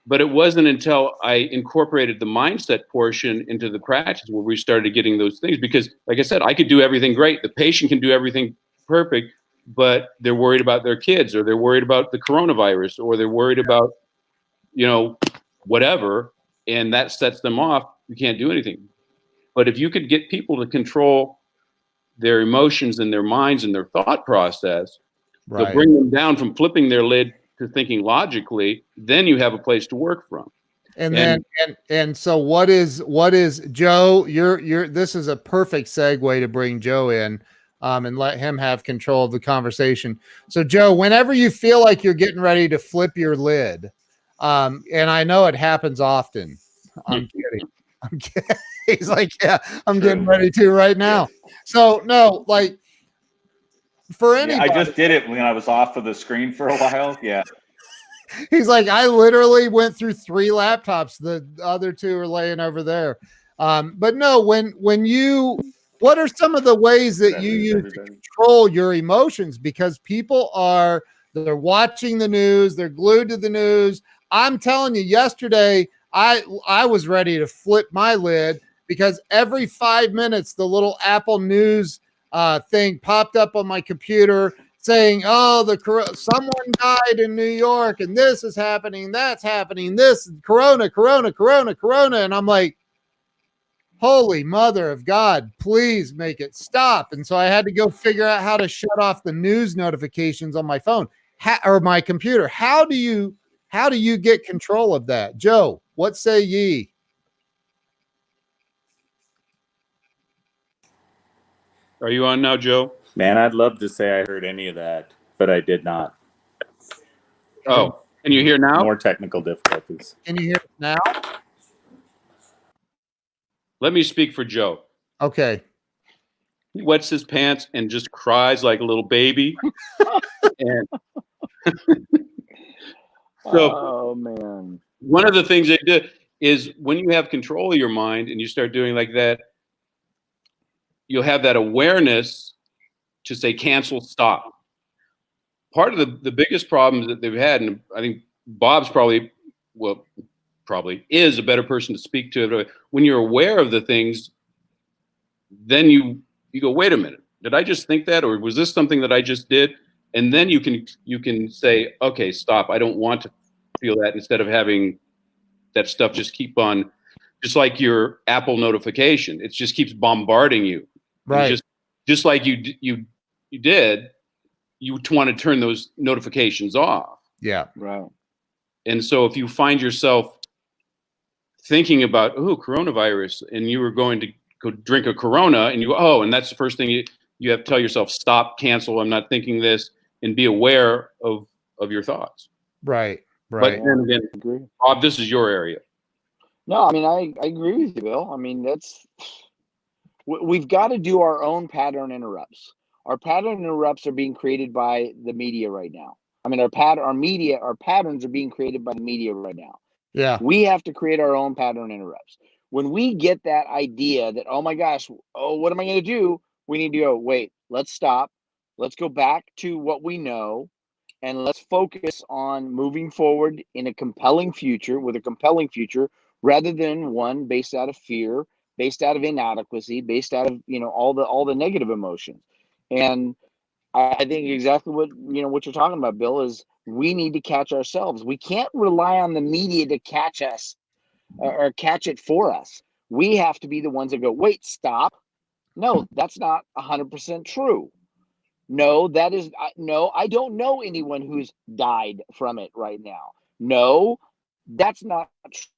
But it wasn't until I incorporated the mindset portion into the practice where we started getting those things. Because, like I said, I could do everything great. The patient can do everything perfect, but they're worried about their kids, or they're worried about the coronavirus, or they're worried about, whatever, and that sets them off. You can't do anything. But if you could get people to control their emotions and their minds and their thought process, Right. to bring them down from flipping their lid to thinking logically, then you have a place to work from. And so what is Joe, this is a perfect segue to bring Joe in, and let him have control of the conversation. So Joe, whenever you feel like you're getting ready to flip your lid, and I know it happens often. I'm kidding. He's like, yeah, I'm getting ready to right now. So no, like, for anybody, I just did it when I was off of the screen for a while. Yeah. He's like, I literally went through 3 laptops. The other 2 are laying over there. But no, what are some of the ways that you use to control your emotions? Because they're watching the news, they're glued to the news. I'm telling you, yesterday, I was ready to flip my lid because every 5 minutes, the little Apple News thing popped up on my computer saying, oh, someone died in New York, and this is happening, that's happening, this corona. And I'm like, holy mother of God, please make it stop. And so I had to go figure out how to shut off the news notifications on my phone or my computer. How do you get control of that? Joe, what say ye? Are you on now, Joe? Man, I'd love to say I heard any of that, but I did not. Oh, can you hear now? More technical difficulties. Can you hear it now? Let me speak for Joe. Okay. He wets his pants and just cries like a little baby. And so, oh man, one of the things they do is when you have control of your mind and you start doing like that, you'll have that awareness to say, cancel, stop. Part of the biggest problems that they've had, and I think Bob's probably is a better person to speak to. When you're aware of the things, then you go, wait a minute, did I just think that, or was this something that I just did? And then you can say, okay, stop. I don't want to feel that, instead of having that stuff just keep on, just like your Apple notification. It just keeps bombarding you. Right. Just like you did, you want to turn those notifications off. Yeah. right. And so if you find yourself thinking about, coronavirus, and you were going to go drink a Corona, and you go, and that's the first thing you have to tell yourself, stop, cancel, I'm not thinking this, and be aware of your thoughts. Right. But Right. then again, Agree. Bob, this is your area. No, I mean, I agree with you, Bill. I mean, we've got to do our own pattern interrupts. Our pattern interrupts are being created by the media right now. I mean, our patterns are being created by the media right now. Yeah. We have to create our own pattern interrupts. When we get that idea that, oh my gosh, what am I going to do? We need to go, wait, let's stop. Let's go back to what we know, and let's focus on moving forward in a compelling future, rather than one based out of fear, based out of inadequacy, based out of, all the negative emotions. And I think exactly what you're talking about, Bill, is we need to catch ourselves. We can't rely on the media to catch us or catch it for us. We have to be the ones that go, wait, stop. No, that's not 100% true. No, I don't know anyone who's died from it right now. No, that's not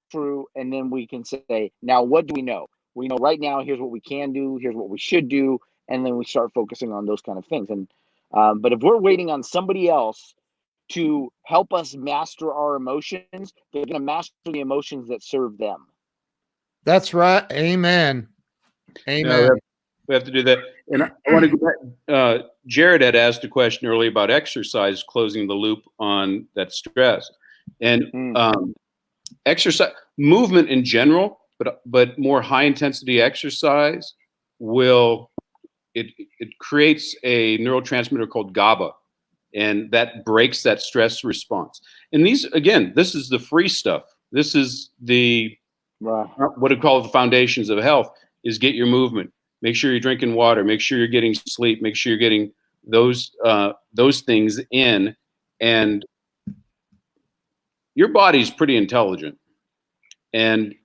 true. And then we can say, now, what do we know? We know right now, here's what we can do, here's what we should do. And then we start focusing on those kind of things. And, but if we're waiting on somebody else to help us master our emotions, they're going to master the emotions that serve them. That's right. Amen. Amen. We have to do that. And I want to go back. Jared had asked a question earlier about exercise, closing the loop on that stress. And exercise, movement in general, but more high intensity exercise it creates a neurotransmitter called GABA, and that breaks that stress response. And this is the free stuff. This is the what I call the foundations of health, is get your movement. Make sure you're drinking water. Make sure you're getting sleep. Make sure you're getting those things in. And your body's pretty intelligent. And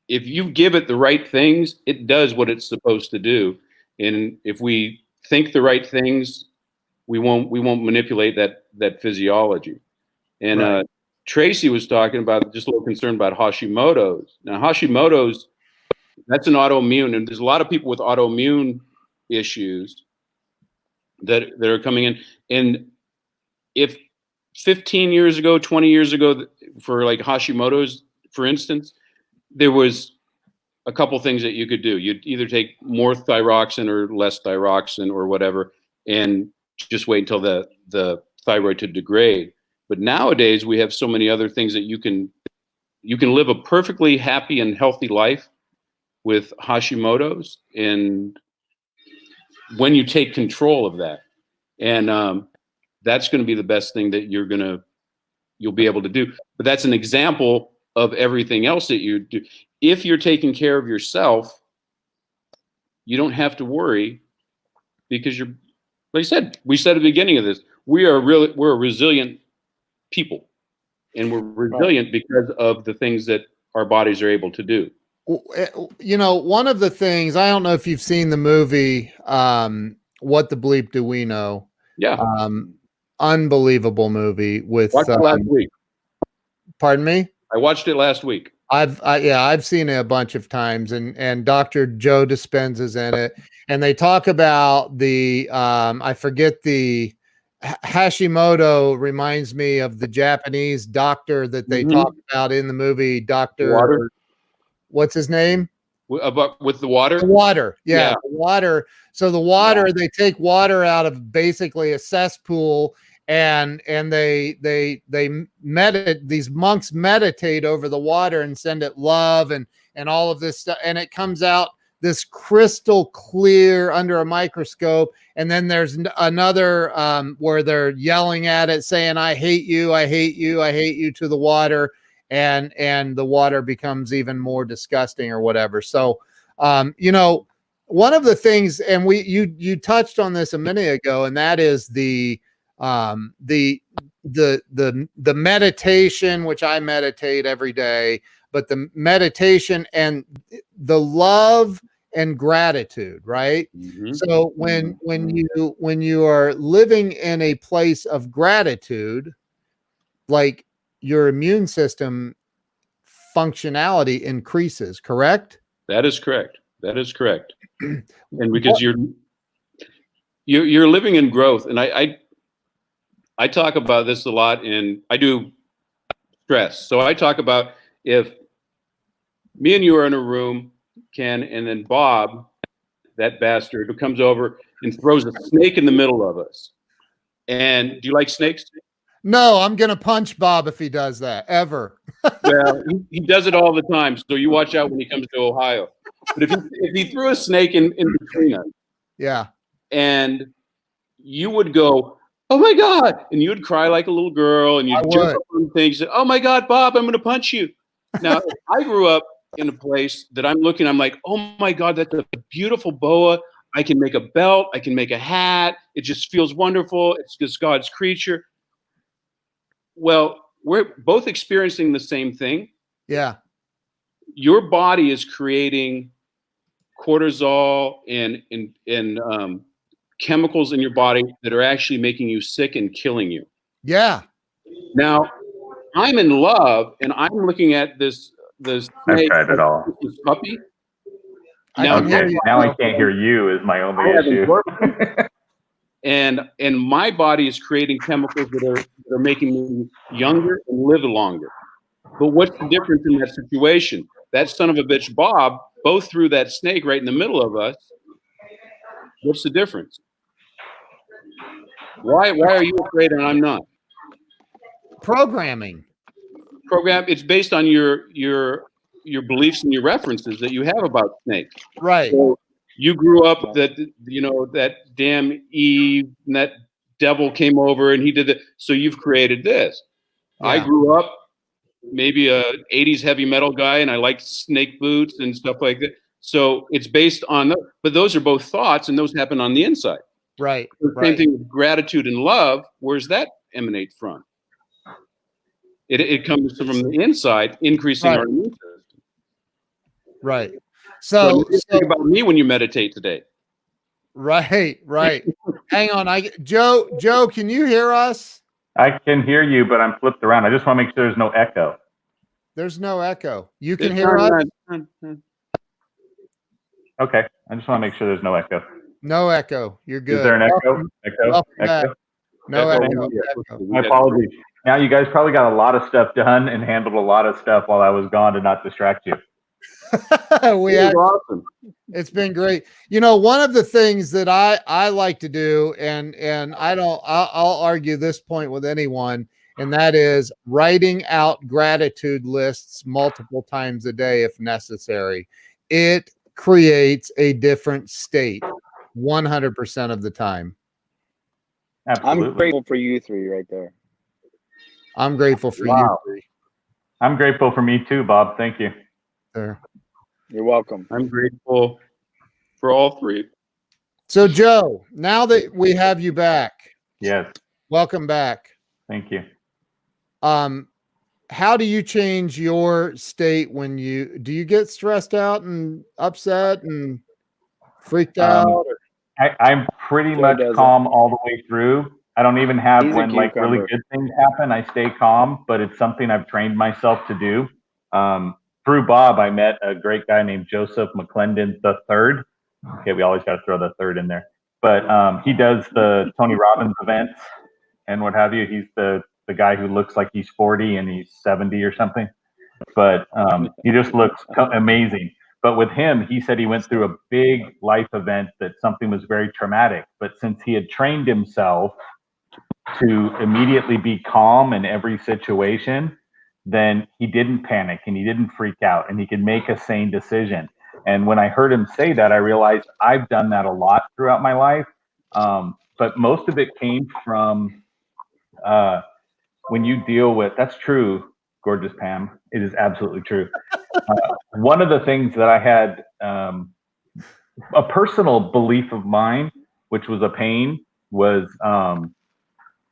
if you give it the right things, it does what it's supposed to do. And if we think the right things, we won't manipulate that physiology. And Tracy was talking about, just a little concerned about Hashimoto's. Now, Hashimoto's, that's an autoimmune, and there's a lot of people with autoimmune issues that are coming in. And if 15 years ago, 20 years ago, for like Hashimoto's, for instance, there was a couple things that you could do. You'd either take more thyroxine or less thyroxine or whatever, and just wait until the thyroid to degrade. But nowadays we have so many other things that you can live a perfectly happy and healthy life with Hashimoto's, and when you take control of that, and that's going to be the best thing that you'll be able to do. But that's an example of everything else that you do. If you're taking care of yourself, you don't have to worry, because like I said, we said at the beginning of this, we're a resilient people, and we're resilient because of the things that our bodies are able to do. One of the things, I don't know if you've seen the movie, What the Bleep Do We Know? Yeah. Unbelievable movie with watched it last week. Pardon me? I watched it last week. I've seen it a bunch of times, and Dr. Joe Dispenza's in it, and they talk about the I forget the Hashimoto reminds me of the Japanese doctor that they talk about in the movie, Dr. What's his name? With the water? The water. Yeah. The water. So the water, they take water out of basically a cesspool, and these monks meditate over the water and send it love and all of this stuff. And it comes out this crystal clear under a microscope. And then there's another where they're yelling at it, saying, I hate you, I hate you, I hate you, to the water. And the water becomes even more disgusting or whatever. So, one of the things, and you touched on this a minute ago, and that is the meditation, which I meditate every day, but the meditation and the love and gratitude, right? Mm-hmm. So when you are living in a place of gratitude, like, your immune system functionality increases, correct? That is correct. And because you're living in growth, and I talk about this a lot, and I do stress. So I talk about, if me and you are in a room, Ken, and then Bob, that bastard, who comes over and throws a snake in the middle of us. And do you like snakes? No, I'm going to punch Bob if he does that, ever. Well, he does it all the time, so you watch out when he comes to Ohio. But if he threw a snake in between us, yeah, and you would go, oh my God, and you would cry like a little girl, and you'd jump up on things, and, oh my God, Bob, I'm going to punch you. Now, I grew up in a place that I'm looking, I'm like, oh my God, that's a beautiful boa. I can make a belt. I can make a hat. It just feels wonderful. It's just God's creature. Well, we're both experiencing the same thing. Yeah. Your body is creating cortisol and chemicals in your body that are actually making you sick and killing you. Yeah. Now, I'm in love, and I'm looking at this I've tried it all. this puppy. I Now, can hear Okay, you. now I can't hear you is my only I have issue. endorphins, and my body is creating chemicals that are making me younger and live longer. But what's the difference in that situation? That son of a bitch, Bob, both threw that snake right in the middle of us. What's the difference? Why are you afraid and I'm not? Programming. It's based on your beliefs and your references that you have about snakes. Right. So you grew up that that damn Eve and that devil came over and he did it. So you've created this. Yeah. I grew up maybe a 80s heavy metal guy and I liked snake boots and stuff like that. So it's based on but those are both thoughts and those happen on the inside. Right. The same thing with gratitude and love. Where's that emanate from? It comes from the inside, increasing our immune system. Right. So think about me when you meditate today. Right. Hang on. Joe, can you hear us? I can hear you, but I'm flipped around. I just want to make sure there's no echo. There's no echo. You can hear us? Okay. I just want to make sure there's no echo. No echo. You're good. Is there an echo? Welcome back. Echo? No echo. My apologies. Now you guys probably got a lot of stuff done and handled a lot of stuff while I was gone to not distract you. Awesome. It's been great. One of the things that I like to do, and I'll argue this point with anyone, and that is writing out gratitude lists multiple times a day if necessary. It creates a different state 100% of the time. Absolutely. I'm grateful for you three right there. I'm grateful for you. I'm grateful for me too, Bob. Thank you. There. You're welcome. I'm grateful for all three. So Joe, now that we have you back, Yes. welcome back. Thank you. How do you change your state when do you get stressed out and upset and freaked out? I'm pretty Joe much doesn't. calm all the way through. I don't even have He's a when like really cucumber. good things happen. I stay calm, but it's something I've trained myself to do. Through Bob, I met a great guy named Joseph McClendon III. Okay, we always got to throw the third in there. But he does the Tony Robbins events and what have you. He's the guy who looks like he's 40 and he's 70 or something. But he just looks amazing. But with him, he said he went through a big life event that something was very traumatic. But since he had trained himself to immediately be calm in every situation, then he didn't panic and he didn't freak out and he could make a sane decision. And when I heard him say that, I realized I've done that a lot throughout my life. But most of it came from when you deal with, that's true, gorgeous Pam. It is absolutely true. One of the things that I had a personal belief of mine, which was a pain, was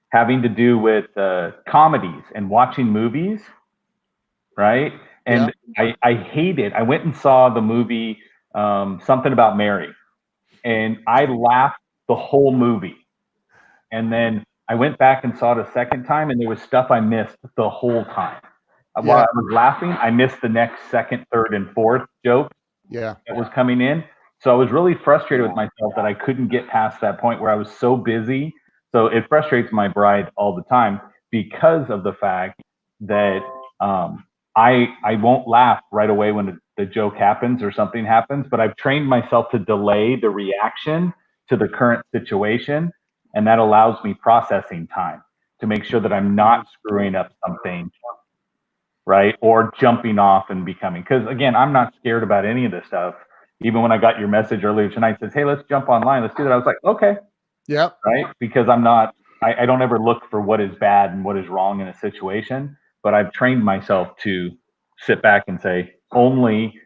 having to do with comedies and watching movies, right? And I hated. I went and saw the movie Something About Mary, and I laughed the whole movie. And then I went back and saw it a second time, and there was stuff I missed the whole time. While I was laughing, I missed the next second, third, and fourth joke that was coming in. So I was really frustrated with myself that I couldn't get past that point where I was so busy. So it frustrates my bride all the time because of the fact that I won't laugh right away when the joke happens or something happens, but I've trained myself to delay the reaction to the current situation. And that allows me processing time to make sure that I'm not screwing up something, right? Or jumping off and becoming, because again, I'm not scared about any of this stuff. Even when I got your message earlier tonight, says, hey, let's jump online. Let's do that. I was like, okay. Yep. Right. Because I don't ever look for what is bad and what is wrong in a situation, but I've trained myself to sit back and say, only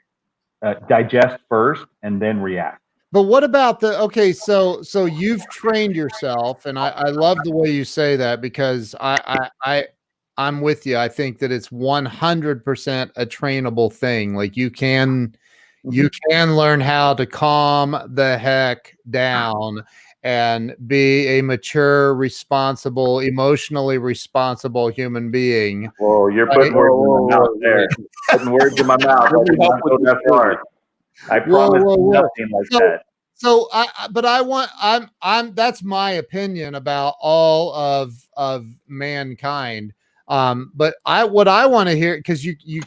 digest first and then react. But what about okay, so you've trained yourself, and I love the way you say that, because I'm with you. I think that it's 100% a trainable thing. Like you can learn how to calm the heck down and be a mature, responsible, emotionally responsible human being. Whoa, you're putting words in my mouth there. Putting words in my mouth. I did not go that far. I promise nothing like that. So that's my opinion about all of mankind. But what I want to hear, because you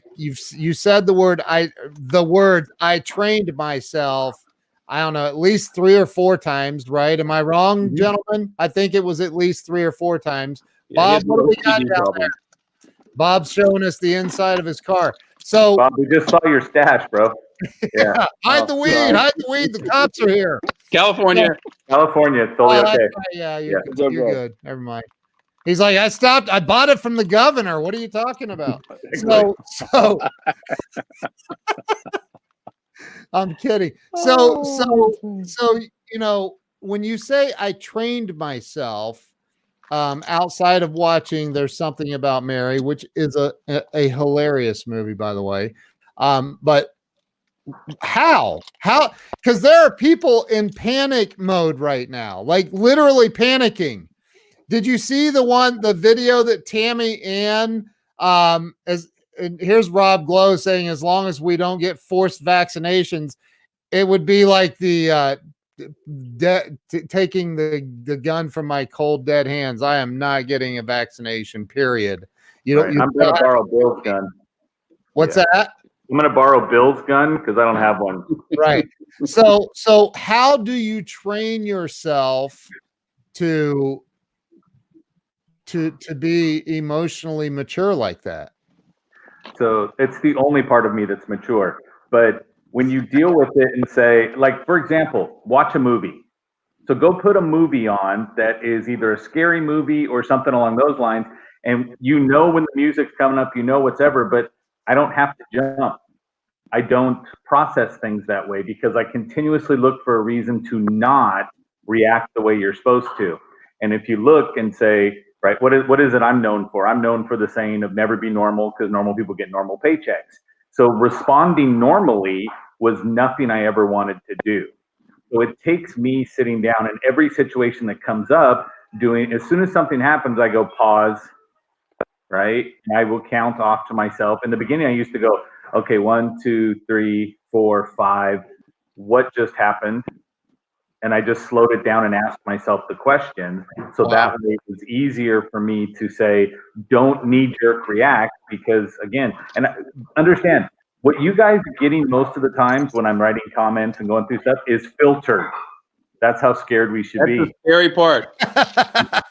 said the words I trained myself, I don't know, at least 3 or 4 times, right? Am I wrong, gentlemen? I think it was at least 3 or 4 times. Yeah, Bob, what do we got down there? Bob's showing us the inside of his car. So Bob, we just saw your stash, bro. Yeah. hide the weed, hide the weed. The cops are here. California. California, it's totally okay. Yeah, you're good. Never mind. He's like, I bought it from the governor. What are you talking about? So I'm kidding. So when you say I trained myself, outside of watching There's Something About Mary, which is a hilarious movie, by the way. But how? Because there are people in panic mode right now, like literally panicking. Did you see the video that Tammy Ann, and here's Rob Glow saying, as long as we don't get forced vaccinations, it would be like the taking the gun from my cold dead hands. I am not getting a vaccination, period. I'm going to borrow Bill's gun. What's that? I'm going to borrow Bill's gun because I don't have one. Right. So how do you train yourself to be emotionally mature like that? So it's the only part of me that's mature. But when you deal with it and say, like, for example, watch a movie. So go put a movie on that is either a scary movie or something along those lines. And when the music's coming up, whatever, but I don't have to jump. I don't process things that way because I continuously look for a reason to not react the way you're supposed to. And if you look and say, right, what is it I'm known for? I'm known for the saying of never be normal, because normal people get normal paychecks. So responding normally was nothing I ever wanted to do. So it takes me sitting down in every situation that comes up, as soon as something happens, I go pause, right? And I will count off to myself. In the beginning, I used to go, okay, 1, 2, 3, 4, 5. What just happened? And I just slowed it down and asked myself the question. So that way it was easier for me to say, don't knee-jerk react, because again, and understand, what you guys are getting most of the times when I'm writing comments and going through stuff is filtered. That's how scared we should be. That's the scary part.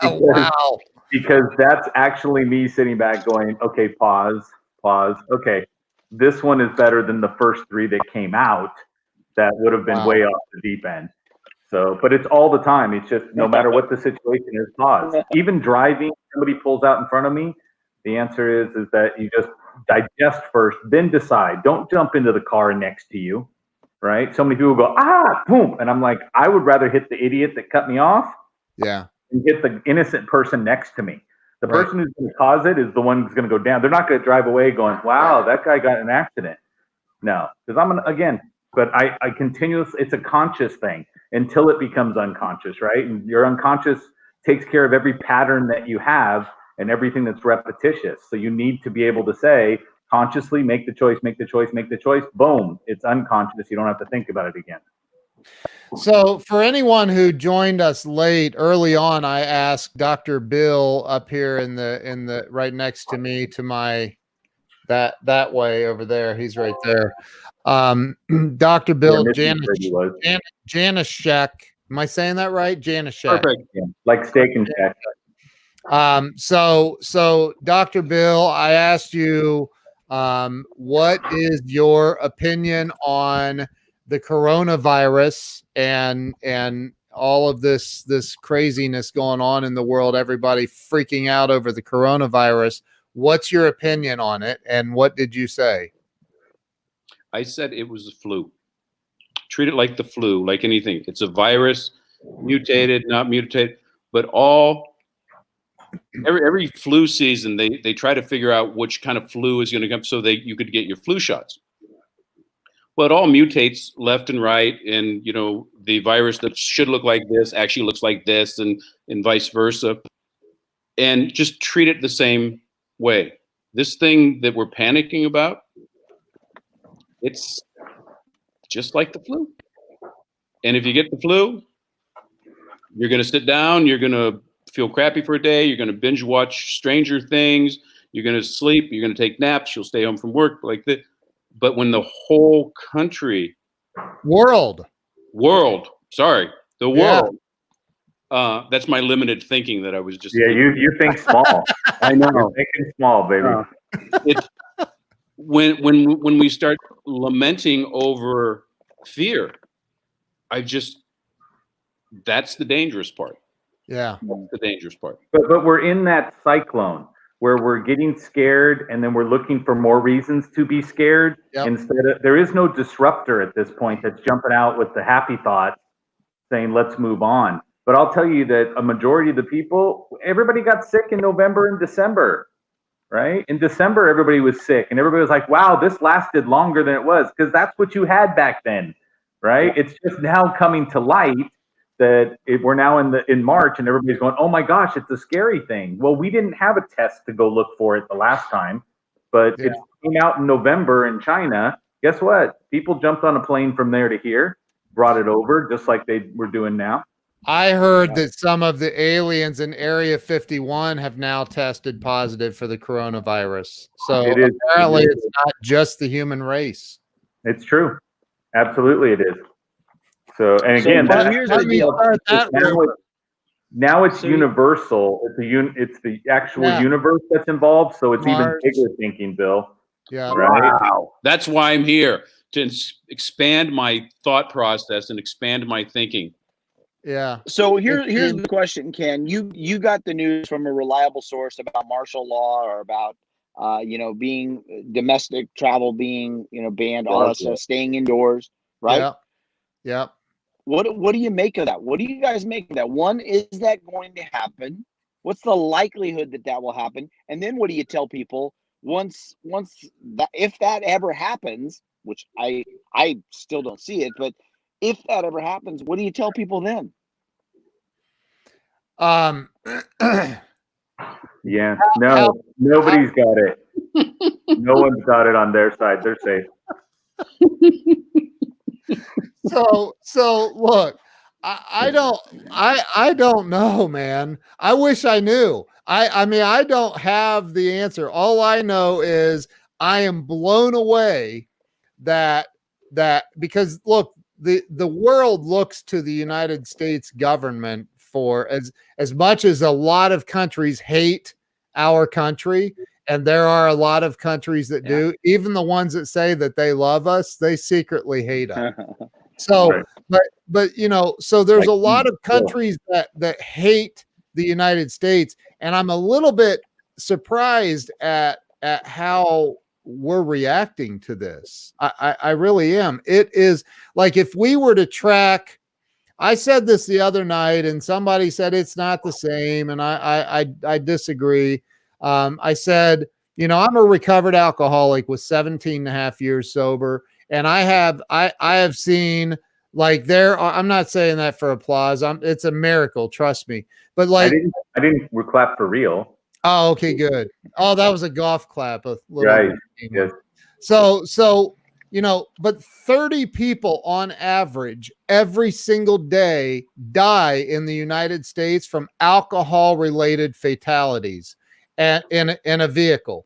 Wow. Because that's actually me sitting back going, okay, pause. Okay, this one is better than the first 3 that came out. That would have been way off the deep end. So, but it's all the time. It's just no matter what the situation is, pause. Even driving, somebody pulls out in front of me, the answer is that you just digest first, then decide. Don't jump into the car next to you, right? So many people go, boom. And I'm like, I would rather hit the idiot that cut me off and hit the innocent person next to me. The person who's going to cause it is the one who's going to go down. They're not going to drive away going, wow, that guy got in an accident. No, because but I continuously, it's a conscious thing until it becomes unconscious, right? And your unconscious takes care of every pattern that you have and everything that's repetitious. So you need to be able to say, consciously make the choice, boom, it's unconscious. You don't have to think about it again. So for anyone who joined us late, early on, I asked Dr. Bill up here in the right next to me, to my that way over there. He's right there. Dr. Bill Janishek. Am I saying that right? Janishek. Perfect. Yeah. Like steak and check. So Dr. Bill, I asked you, what is your opinion on the coronavirus and all of this craziness going on in the world, everybody freaking out over the coronavirus? What's your opinion on it, and what did you say? I said it was the flu. Treat it like the flu, like anything. It's a virus, mutated, not mutated, but every flu season they try to figure out which kind of flu is going to come so you could get your flu shots. Well, it all mutates left and right, and the virus that should look like this actually looks like this, and vice versa. And just treat it the same way. This thing that we're panicking about, it's just like the flu. And if you get the flu, you're going to sit down, you're going to feel crappy for a day, you're going to binge watch Stranger Things, you're going to sleep, you're going to take naps, you'll stay home from work like this. But when the whole country, world, that's my limited thinking that I was just. Yeah, you think small. I know. You're thinking small, baby. It's when we start lamenting over fear, that's the dangerous part. Yeah, that's the dangerous part. But we're in that cyclone where we're getting scared, and then we're looking for more reasons to be scared. Yep. Instead of, there is no disruptor at this point that's jumping out with the happy thoughts saying, let's move on. But I'll tell you that a majority of the people, everybody got sick in November and December, right? In December, everybody was sick, and everybody was like, wow, this lasted longer than it was, because that's what you had back then, right? It's just now coming to light that we're now in March, and everybody's going, oh my gosh, it's a scary thing. Well, we didn't have a test to go look for it the last time, but it came out in November in China. Guess what? People jumped on a plane from there to here, brought it over, just like they were doing now. I heard that some of the aliens in Area 51 have now tested positive for the coronavirus. So apparently it's not just the human race. It's true. Absolutely it is. So, and again, here's the deal. Now it's universal. It's the actual universe that's involved. So it's even bigger thinking, Bill. Yeah. Right? Wow. That's why I'm here, to expand my thought process and expand my thinking. Yeah. So here's the question, Ken. You got the news from a reliable source about martial law, or about being domestic travel being banned, all that stuff, staying indoors, right? Yeah. Yeah. What do you make of that? What do you guys make of that? One, is that going to happen? What's the likelihood that will happen? And then what do you tell people once that, if that ever happens, which I still don't see it, but if that ever happens, what do you tell people then? Yeah, no, nobody's got it. No one's got it on their side. They're safe. So look, I don't know, man. I wish I knew. I mean, I don't have the answer. All I know is I am blown away that because look, the world looks to the United States government for as much as a lot of countries hate our country, and there are a lot of countries that do, even the ones that say that they love us, they secretly hate us. So, but so there's a lot of countries that hate the United States, and I'm a little bit surprised at how we're reacting to this. I really am. It is like, if we were to track, I said this the other night, and somebody said it's not the same, and I disagree. I said, I'm a recovered alcoholic with 17 and a half years sober, and I have seen, like, I'm not saying that for applause. It's a miracle, trust me. But like, I didn't clap for real. Oh, okay, good. Oh, that was a golf clap. Right. Yes. So but 30 people on average every single day die in the United States from alcohol-related fatalities and in a vehicle.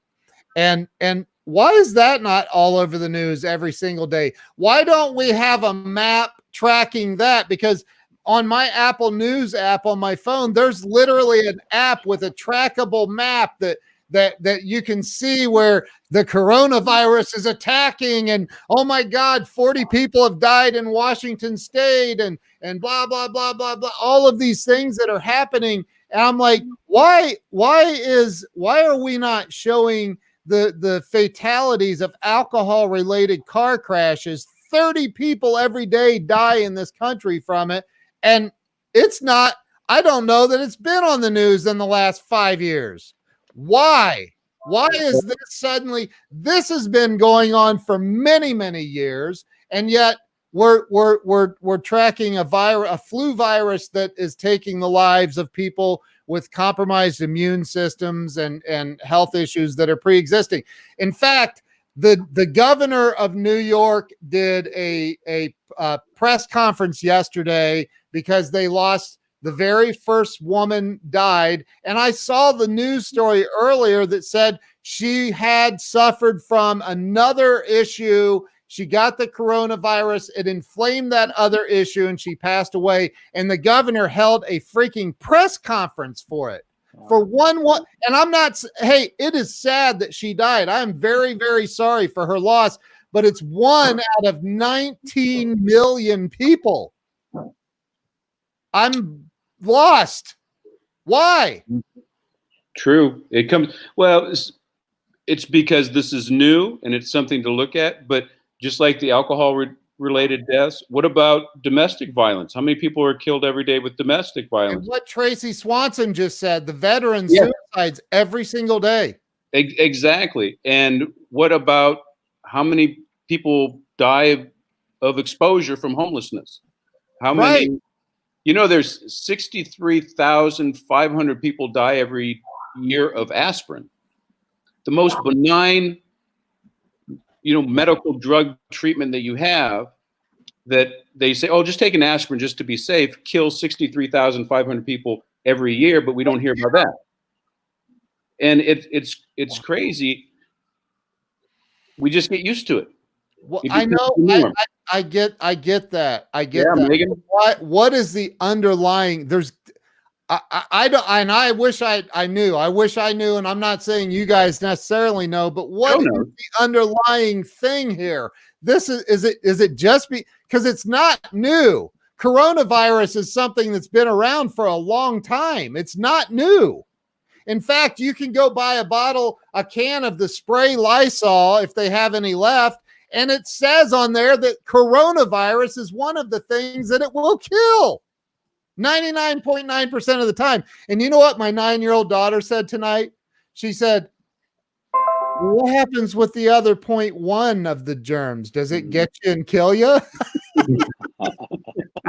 And why is that not all over the news every single day? Why don't we have a map tracking that? Because on my Apple News app on my phone, there's literally an app with a trackable map that you can see where the coronavirus is attacking, and oh my God, 40 people have died in Washington State, and blah blah blah blah blah, all of these things that are happening. And I'm like, why are we not showing the fatalities of alcohol related car crashes. 30 people every day die in this country from it. And it's not, I don't know that it's been on the news in the last 5 years. Why? Why is this suddenly? This has been going on for many, many years, and yet we're tracking a flu virus that is taking the lives of people with compromised immune systems and health issues that are pre-existing. In fact, the governor of New York did a press conference yesterday because they lost the very first woman died. And I saw the news story earlier that said she had suffered from another issue. She got the coronavirus. It inflamed that other issue and she passed away. And the governor held a freaking press conference for it. For one, and I'm not, hey, it is sad that she died. I'm very, very sorry for her loss, but it's 1 out of 19 million people. I'm lost. Why? True. It comes, well, it's because this is new and it's something to look at, but just like the alcohol related deaths, what about domestic violence? How many people are killed every day with domestic violence? And what Tracy Swanson just said, the veteran suicides every single day. Exactly. And what about how many people die of exposure from homelessness? How many? You know, there's 63,500 people die every year of aspirin. The most benign, medical drug treatment that you have, that they say, oh, just take an aspirin just to be safe, kills 63,500 people every year, but we don't hear about that. And it's crazy. We just get used to it. Well, I know. I get that. I get that. Megan? What is the underlying? I don't, and I wish I knew. I wish I knew, and I'm not saying you guys necessarily know, but what is the underlying thing here? Is it just because it's not new? Coronavirus is something that's been around for a long time. It's not new. In fact, you can go buy a can of the spray Lysol if they have any left. And it says on there that coronavirus is one of the things that it will kill 99.9% of the time. And you know what my 9-year-old daughter said tonight? She said, what happens with the other 0.1 of the germs? Does it get you and kill you? I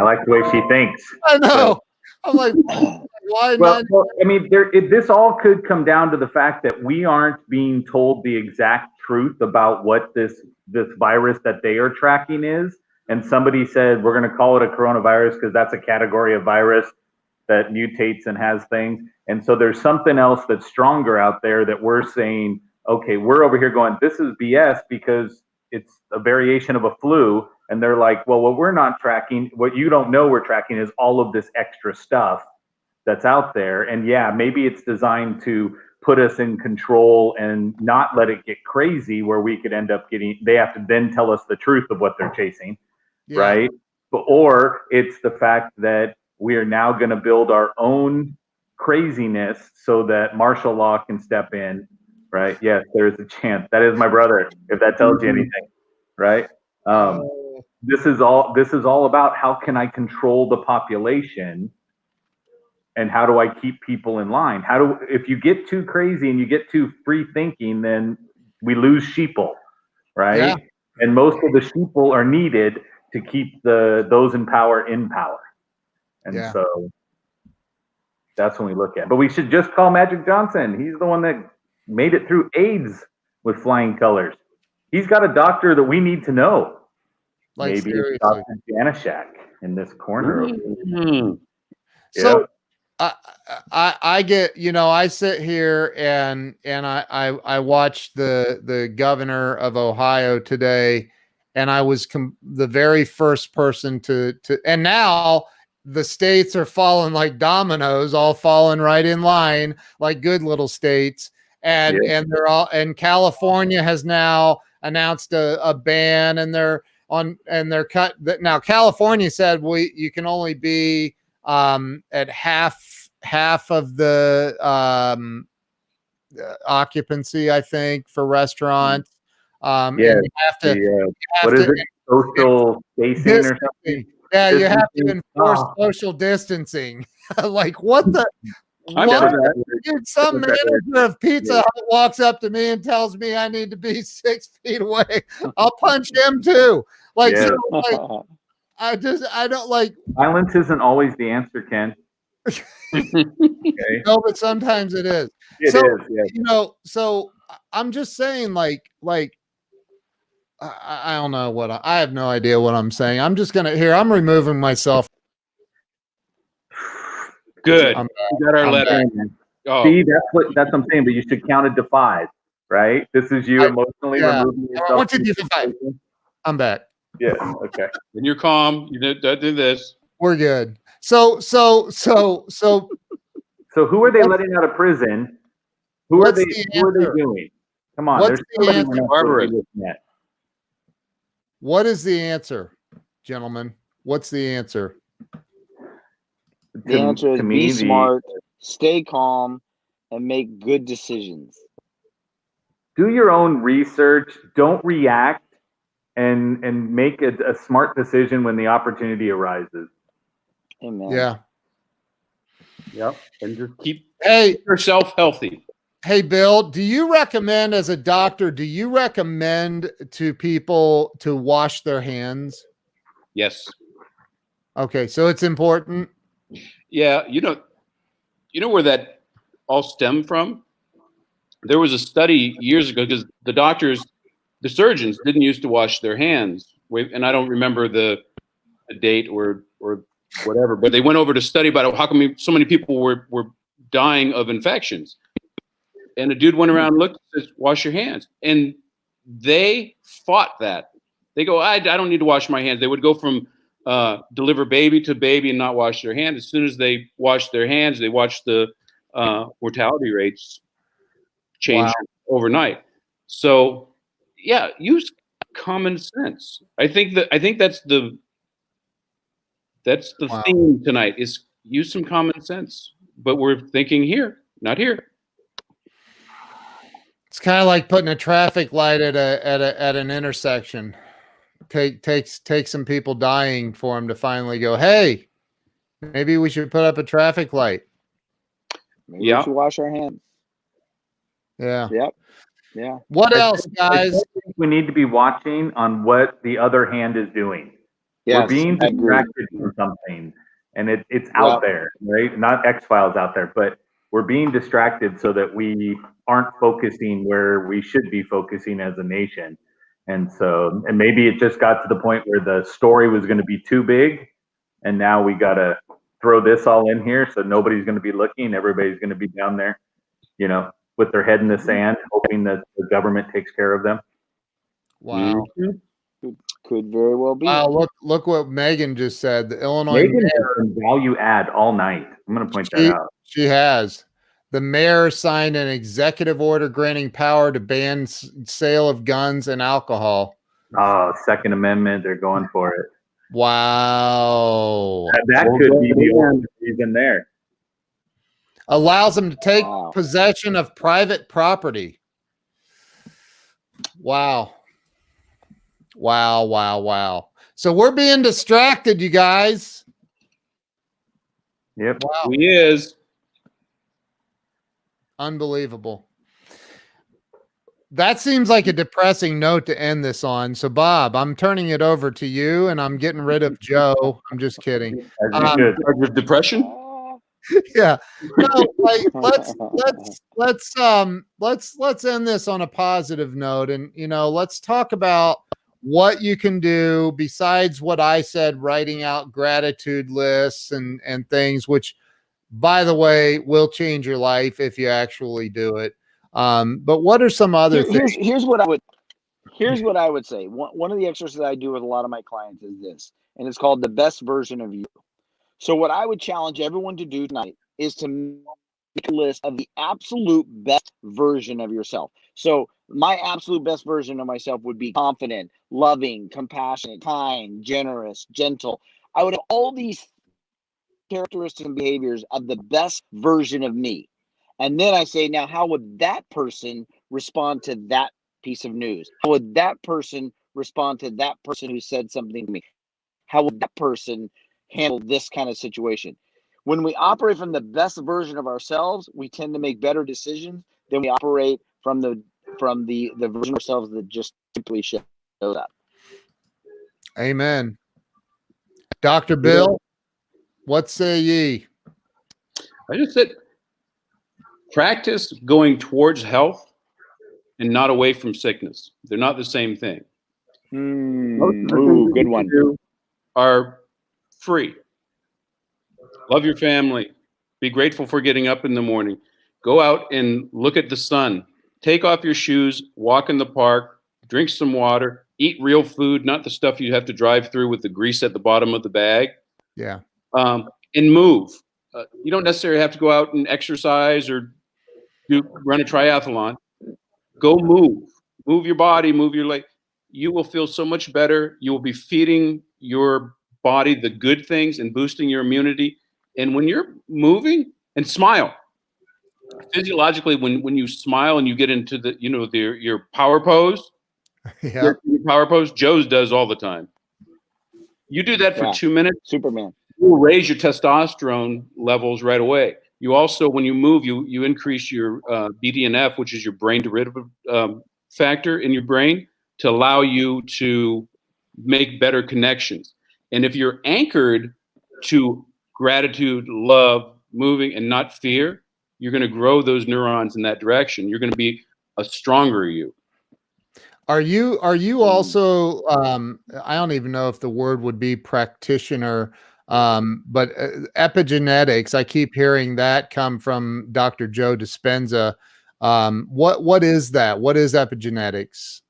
like the way she thinks. I know. I'm like, why well, not? Well, I mean, this all could come down to the fact that we aren't being told the exact truth about what this virus that they are tracking is. And somebody said, we're going to call it a coronavirus because that's a category of virus that mutates and has things. And so there's something else that's stronger out there that we're saying, okay, we're over here going, this is BS because it's a variation of a flu. And they're like, well, what we're not tracking, what you don't know we're tracking is all of this extra stuff that's out there. And yeah, maybe it's designed to put us in control and not let it get crazy where we could end up they have to then tell us the truth of what they're chasing, right? Or it's the fact that we are now going to build our own craziness so that martial law can step in, right? Yes, there's a chance. That is my brother, if that tells you anything, right? This is all about how can I control the population and how do I keep people in line? If you get too crazy and you get too free thinking, then we lose sheeple, right? Yeah. And most of the sheeple are needed to keep those in power. And so that's when we look at. But we should just call Magic Johnson. He's the one that made it through AIDS with flying colors. He's got a doctor that we need to know. Like maybe it's Dr. Janishak in this corner. Mm-hmm. So I get, I sit here and I watched the governor of Ohio today, and I was the very first person to, and now the states are falling like dominoes, all falling right in line like good little states. And and California has now announced a ban, and they're cut. Now California said you can only be at half of the occupancy, I think, for restaurants. Yeah, and you have to, you have what is to it? Social spacing or something? Yeah, you have to Distancing? enforce Oh. social distancing. Like, what the? I'm What? for that. Dude, some manager of Pizza Hut walks up to me and tells me I need to be 6 feet away. I'll punch him too. Like, Yeah. so, like, I don't like. Violence isn't always the answer, Ken. Okay. No, but sometimes it is. It so, is, yeah. you know, so I'm just saying, like, I don't know what I have no idea what I'm saying. I'm just gonna I'm removing myself. Good. I'm We got our letter. Oh. See, that's what I'm saying. But you should count it to 5, right? This is you emotionally removing yourself. 1, 2, 3, 4, 5. I'm back. Yeah. Okay. When you're calm, you don't do this. We're good. So who are they letting out of prison? Who are they doing? Come on, What's there's the somebody answer? we're not Barbara. supposed to be looking at. What is the answer, gentlemen? What's the answer? The answer is be smart, stay calm, and make good decisions. Do your own research. Don't react, and make a smart decision when the opportunity arises. Amen. Yeah. Yep. And just keep Hey, yourself healthy. Hey, Bill, do you recommend, as a doctor, do you recommend to people to wash their hands? Yes. Okay, so it's important. Yeah, you know where that all stemmed from? There was a study years ago because the surgeons didn't used to wash their hands. And I don't remember the date or whatever, but they went over to study about how come so many people were dying of infections. And a dude went around and looked and says, wash your hands. And they fought that. They go, I don't need to wash my hands. They would go from deliver baby to baby and not wash their hands. As soon as they washed their hands, they watched the mortality rates change overnight. So, yeah, use common sense. I think that's the theme tonight is use some common sense. But we're thinking here, not here. It's kind of like putting a traffic light at an intersection. Take some people dying for them to finally go, hey, maybe we should put up a traffic light. Maybe we should wash our hands. Yeah. Yep. Yeah. What else, guys? I think we need to be watching on what the other hand is doing. Yes, we're being distracted from something, and it's out there, right? Not X-Files out there, but we're being distracted so that we aren't focusing where we should be focusing as a nation. And so, and maybe it just got to the point where the story was going to be too big, and now we got to throw this all in here so nobody's going to be looking. Everybody's going to be down there, with their head in the sand, hoping that the government takes care of them. Wow. Could very well be. Wow, look what Megan just said. The Illinois Megan mayor, has been value add all night. I'm going to point that out. She has. The mayor signed an executive order granting power to ban sale of guns and alcohol. Oh, Second Amendment, they're going for it. Wow. That could be the only reason there. Allows them to take possession of private property. Wow. Wow. So we're being distracted, you guys. Yep. Wow. He is. Unbelievable. That seems like a depressing note to end this on. So, Bob, I'm turning it over to you, and I'm getting rid of Joe. I'm just kidding. With depression? Yeah. No, like, let's end this on a positive note, and let's talk about what you can do besides what I said, writing out gratitude lists and things, which, by the way, will change your life if you actually do it. But what are some other things? Here's what I would say. One of the exercises I do with a lot of my clients is this, and it's called the best version of you. So what I would challenge everyone to do tonight is to make a list of the absolute best version of yourself. So my absolute best version of myself would be confident, loving, compassionate, kind, generous, gentle. I would have all these characteristics and behaviors of the best version of me. And then I say, now, how would that person respond to that piece of news? How would that person respond to that person who said something to me? How would that person handle this kind of situation? When we operate from the best version of ourselves, we tend to make better decisions than we operate from the version of ourselves that just simply shows up. Amen. Dr. Bill, what say ye? I just said, practice going towards health and not away from sickness. They're not the same thing. Ooh, good one. Are free. Love your family. Be grateful for getting up in the morning. Go out and look at the sun. Take off your shoes, walk in the park, drink some water, eat real food, not the stuff you have to drive through with the grease at the bottom of the bag. Yeah. And move. You don't necessarily have to go out and exercise or run a triathlon. Go move. Move your body, move your leg. You will feel so much better. You will be feeding your body the good things and boosting your immunity. And when you're moving, and smile. Physiologically, when you smile and you get into the, your power pose, Yeah. your power pose, Joe's does all the time. You do that for 2 minutes. Superman. You'll raise your testosterone levels right away. You also, when you move, you increase your BDNF, which is your brain derivative factor in your brain, to allow you to make better connections. And if you're anchored to gratitude, love, moving, and not fear, you're going to grow those neurons in that direction. You're going to be a stronger you. Are you also, I don't even know if the word would be practitioner, but epigenetics, I keep hearing that come from Dr. Joe Dispenza. What is that? What is epigenetics?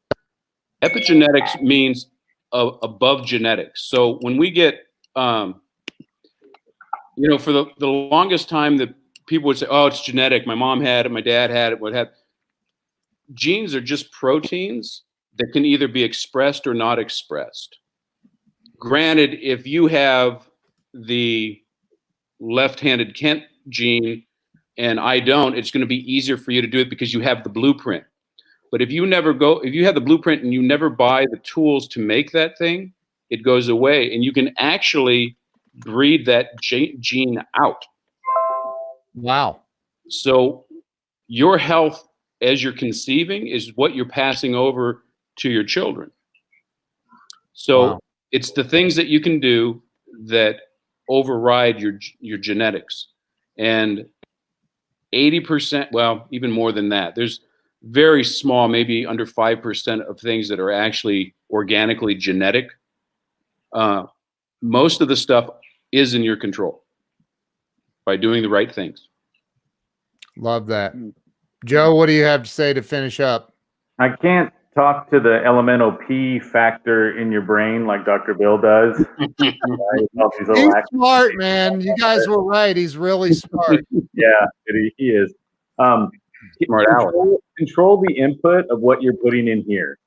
Epigenetics means above genetics. So when we get, for the longest time that people would say, oh, it's genetic. My mom had it. My dad had it. What had? Genes are just proteins that can either be expressed or not expressed. Granted, if you have the left-handed Kent gene and I don't, it's going to be easier for you to do it because you have the blueprint. But if you have the blueprint and you never buy the tools to make that thing, it goes away. And you can actually breed that gene out. Wow. So your health as you're conceiving is what you're passing over to your children. So It's the things that you can do that override your genetics. And 80%, well, even more than that, there's very small, maybe under 5% of things that are actually organically genetic. Most of the stuff is in your control by doing the right things. Love that. Joe, what do you have to say to finish up? I can't talk to the elemental P factor in your brain like Dr. Bill does. He's smart, man. You guys were right. He's really smart. Yeah, he is. Control the input of what you're putting in here,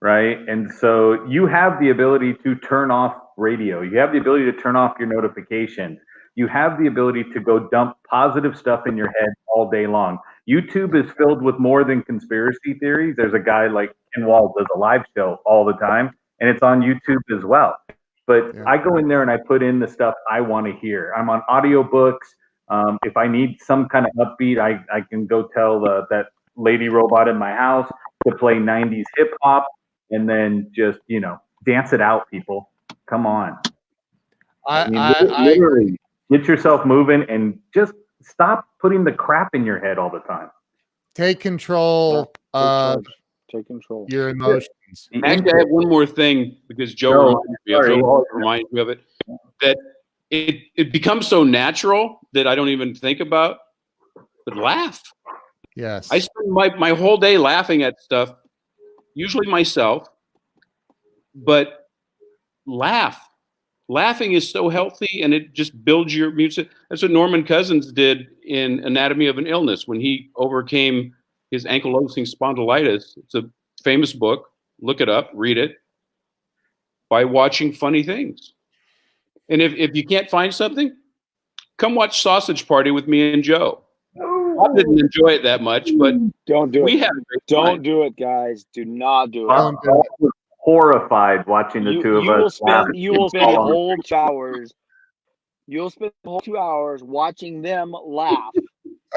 right? And so you have the ability to turn off radio. You have the ability to turn off your notifications. You have the ability to go dump positive stuff in your head all day long. YouTube is filled with more than conspiracy theories. There's a guy like Ken Wall does a live show all the time, and it's on YouTube as well. But I go in there and I put in the stuff I want to hear. I'm on audiobooks. If I need some kind of upbeat, I can go tell that lady robot in my house to play 90s hip hop and then just, dance it out, people. Come on. Literally get yourself moving and just stop putting the crap in your head all the time. Take control of your emotions. Actually, I have one more thing because Joe reminds me of it. That it becomes so natural that I don't even think about. But laugh. Yes. I spend my whole day laughing at stuff, usually myself. But laugh. Laughing is so healthy, and it just builds your immune system. That's what Norman Cousins did in Anatomy of an Illness when he overcame his ankylosing spondylitis. It's a famous book. Look it up, read it, by watching funny things. And if you can't find something, come watch Sausage Party with me and Joe. I didn't enjoy it that much, but Don't do we it. had a great Don't time. do it, guys. Do not do it. Bob was horrified watching the two of You will us. laugh. spend the whole 2 hours. You'll spend the whole 2 hours watching them laugh,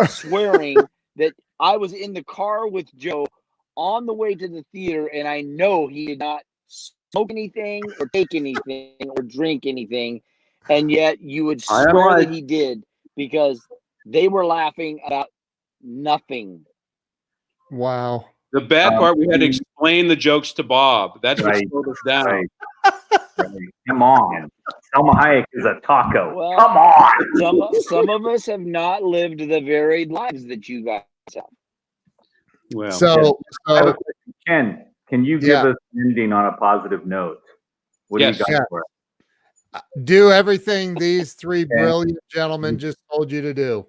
swearing that I was in the car with Joe on the way to the theater, and I know he did not smoke anything or take anything or drink anything, and yet you would I am swear right. that he did because they were laughing about nothing. Wow. The bad part, we had to explain the jokes to Bob. That's what Right, slowed us down. right. Come on. Selma Hayek is a taco. Well, Come on. Some of us have not lived the varied lives that you guys have. Well, So I have a question. Ken, can you give Yeah. us an ending on a positive note? What Yes. do you got Yeah. for us? do everything these three brilliant gentlemen just told you to do.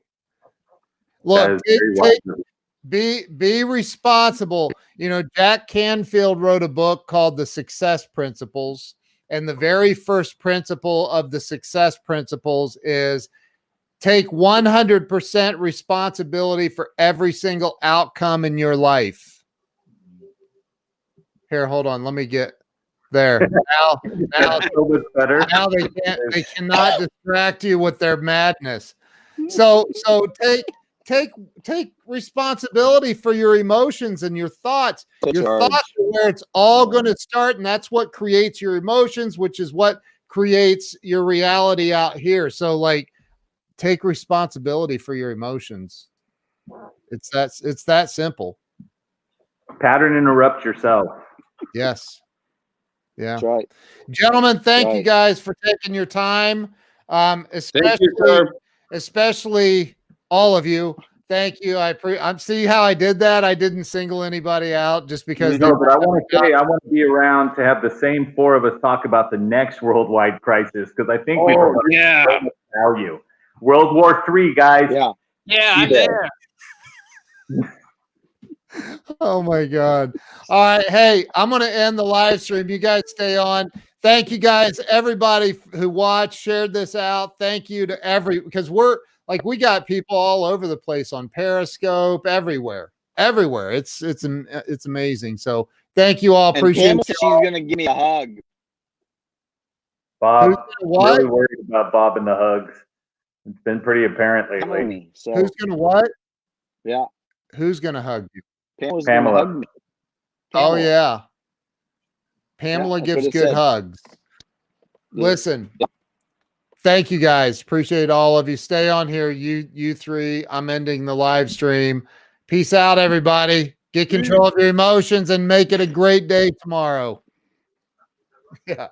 That Look, is very wise. be responsible. You know, Jack Canfield wrote a book called The Success Principles, and the very first principle of the Success Principles is take 100% responsibility for every single outcome in your life. Here, hold on. Let me get there. Now That's so much better. now they cannot distract you with their madness. So take responsibility for your emotions and your thoughts. Your thoughts are where it's all going to start, and that's what creates your emotions, which is what creates your reality out here. So like take responsibility for your emotions. It's that simple. Pattern interrupt yourself. Yes. Yeah. That's right. Gentlemen, thank you Right. guys for taking your time. thank you, sir. Especially all of you. Thank you. I'm see how I did that. I didn't single anybody out just because. No, but I want to say I want to be around to have the same four of us talk about the next worldwide crisis because I think we Oh, provide yeah. so much value. World War III, guys. Yeah. Yeah, I'm there. Oh my God. All right. Hey, I'm going to end the live stream. You guys stay on. Thank you guys, everybody who watched, shared this out. Thank you to because we got people all over the place on Periscope, everywhere. It's amazing. So thank you all. And Appreciate Pam, it. she's going to give me a hug. Bob, Who's what? really worried about Bob and the hugs. It's been pretty apparent lately. Me, so Who's going to what? yeah, Who's going to hug you? Pam was going to Pamela. hug me. Oh yeah. Pamela that's gives what it good said. hugs. Yeah. Listen. Thank you guys. Appreciate all of you. Stay on here, you three. I'm ending the live stream. Peace out, everybody. Get control of your emotions and make it a great day tomorrow. Yeah.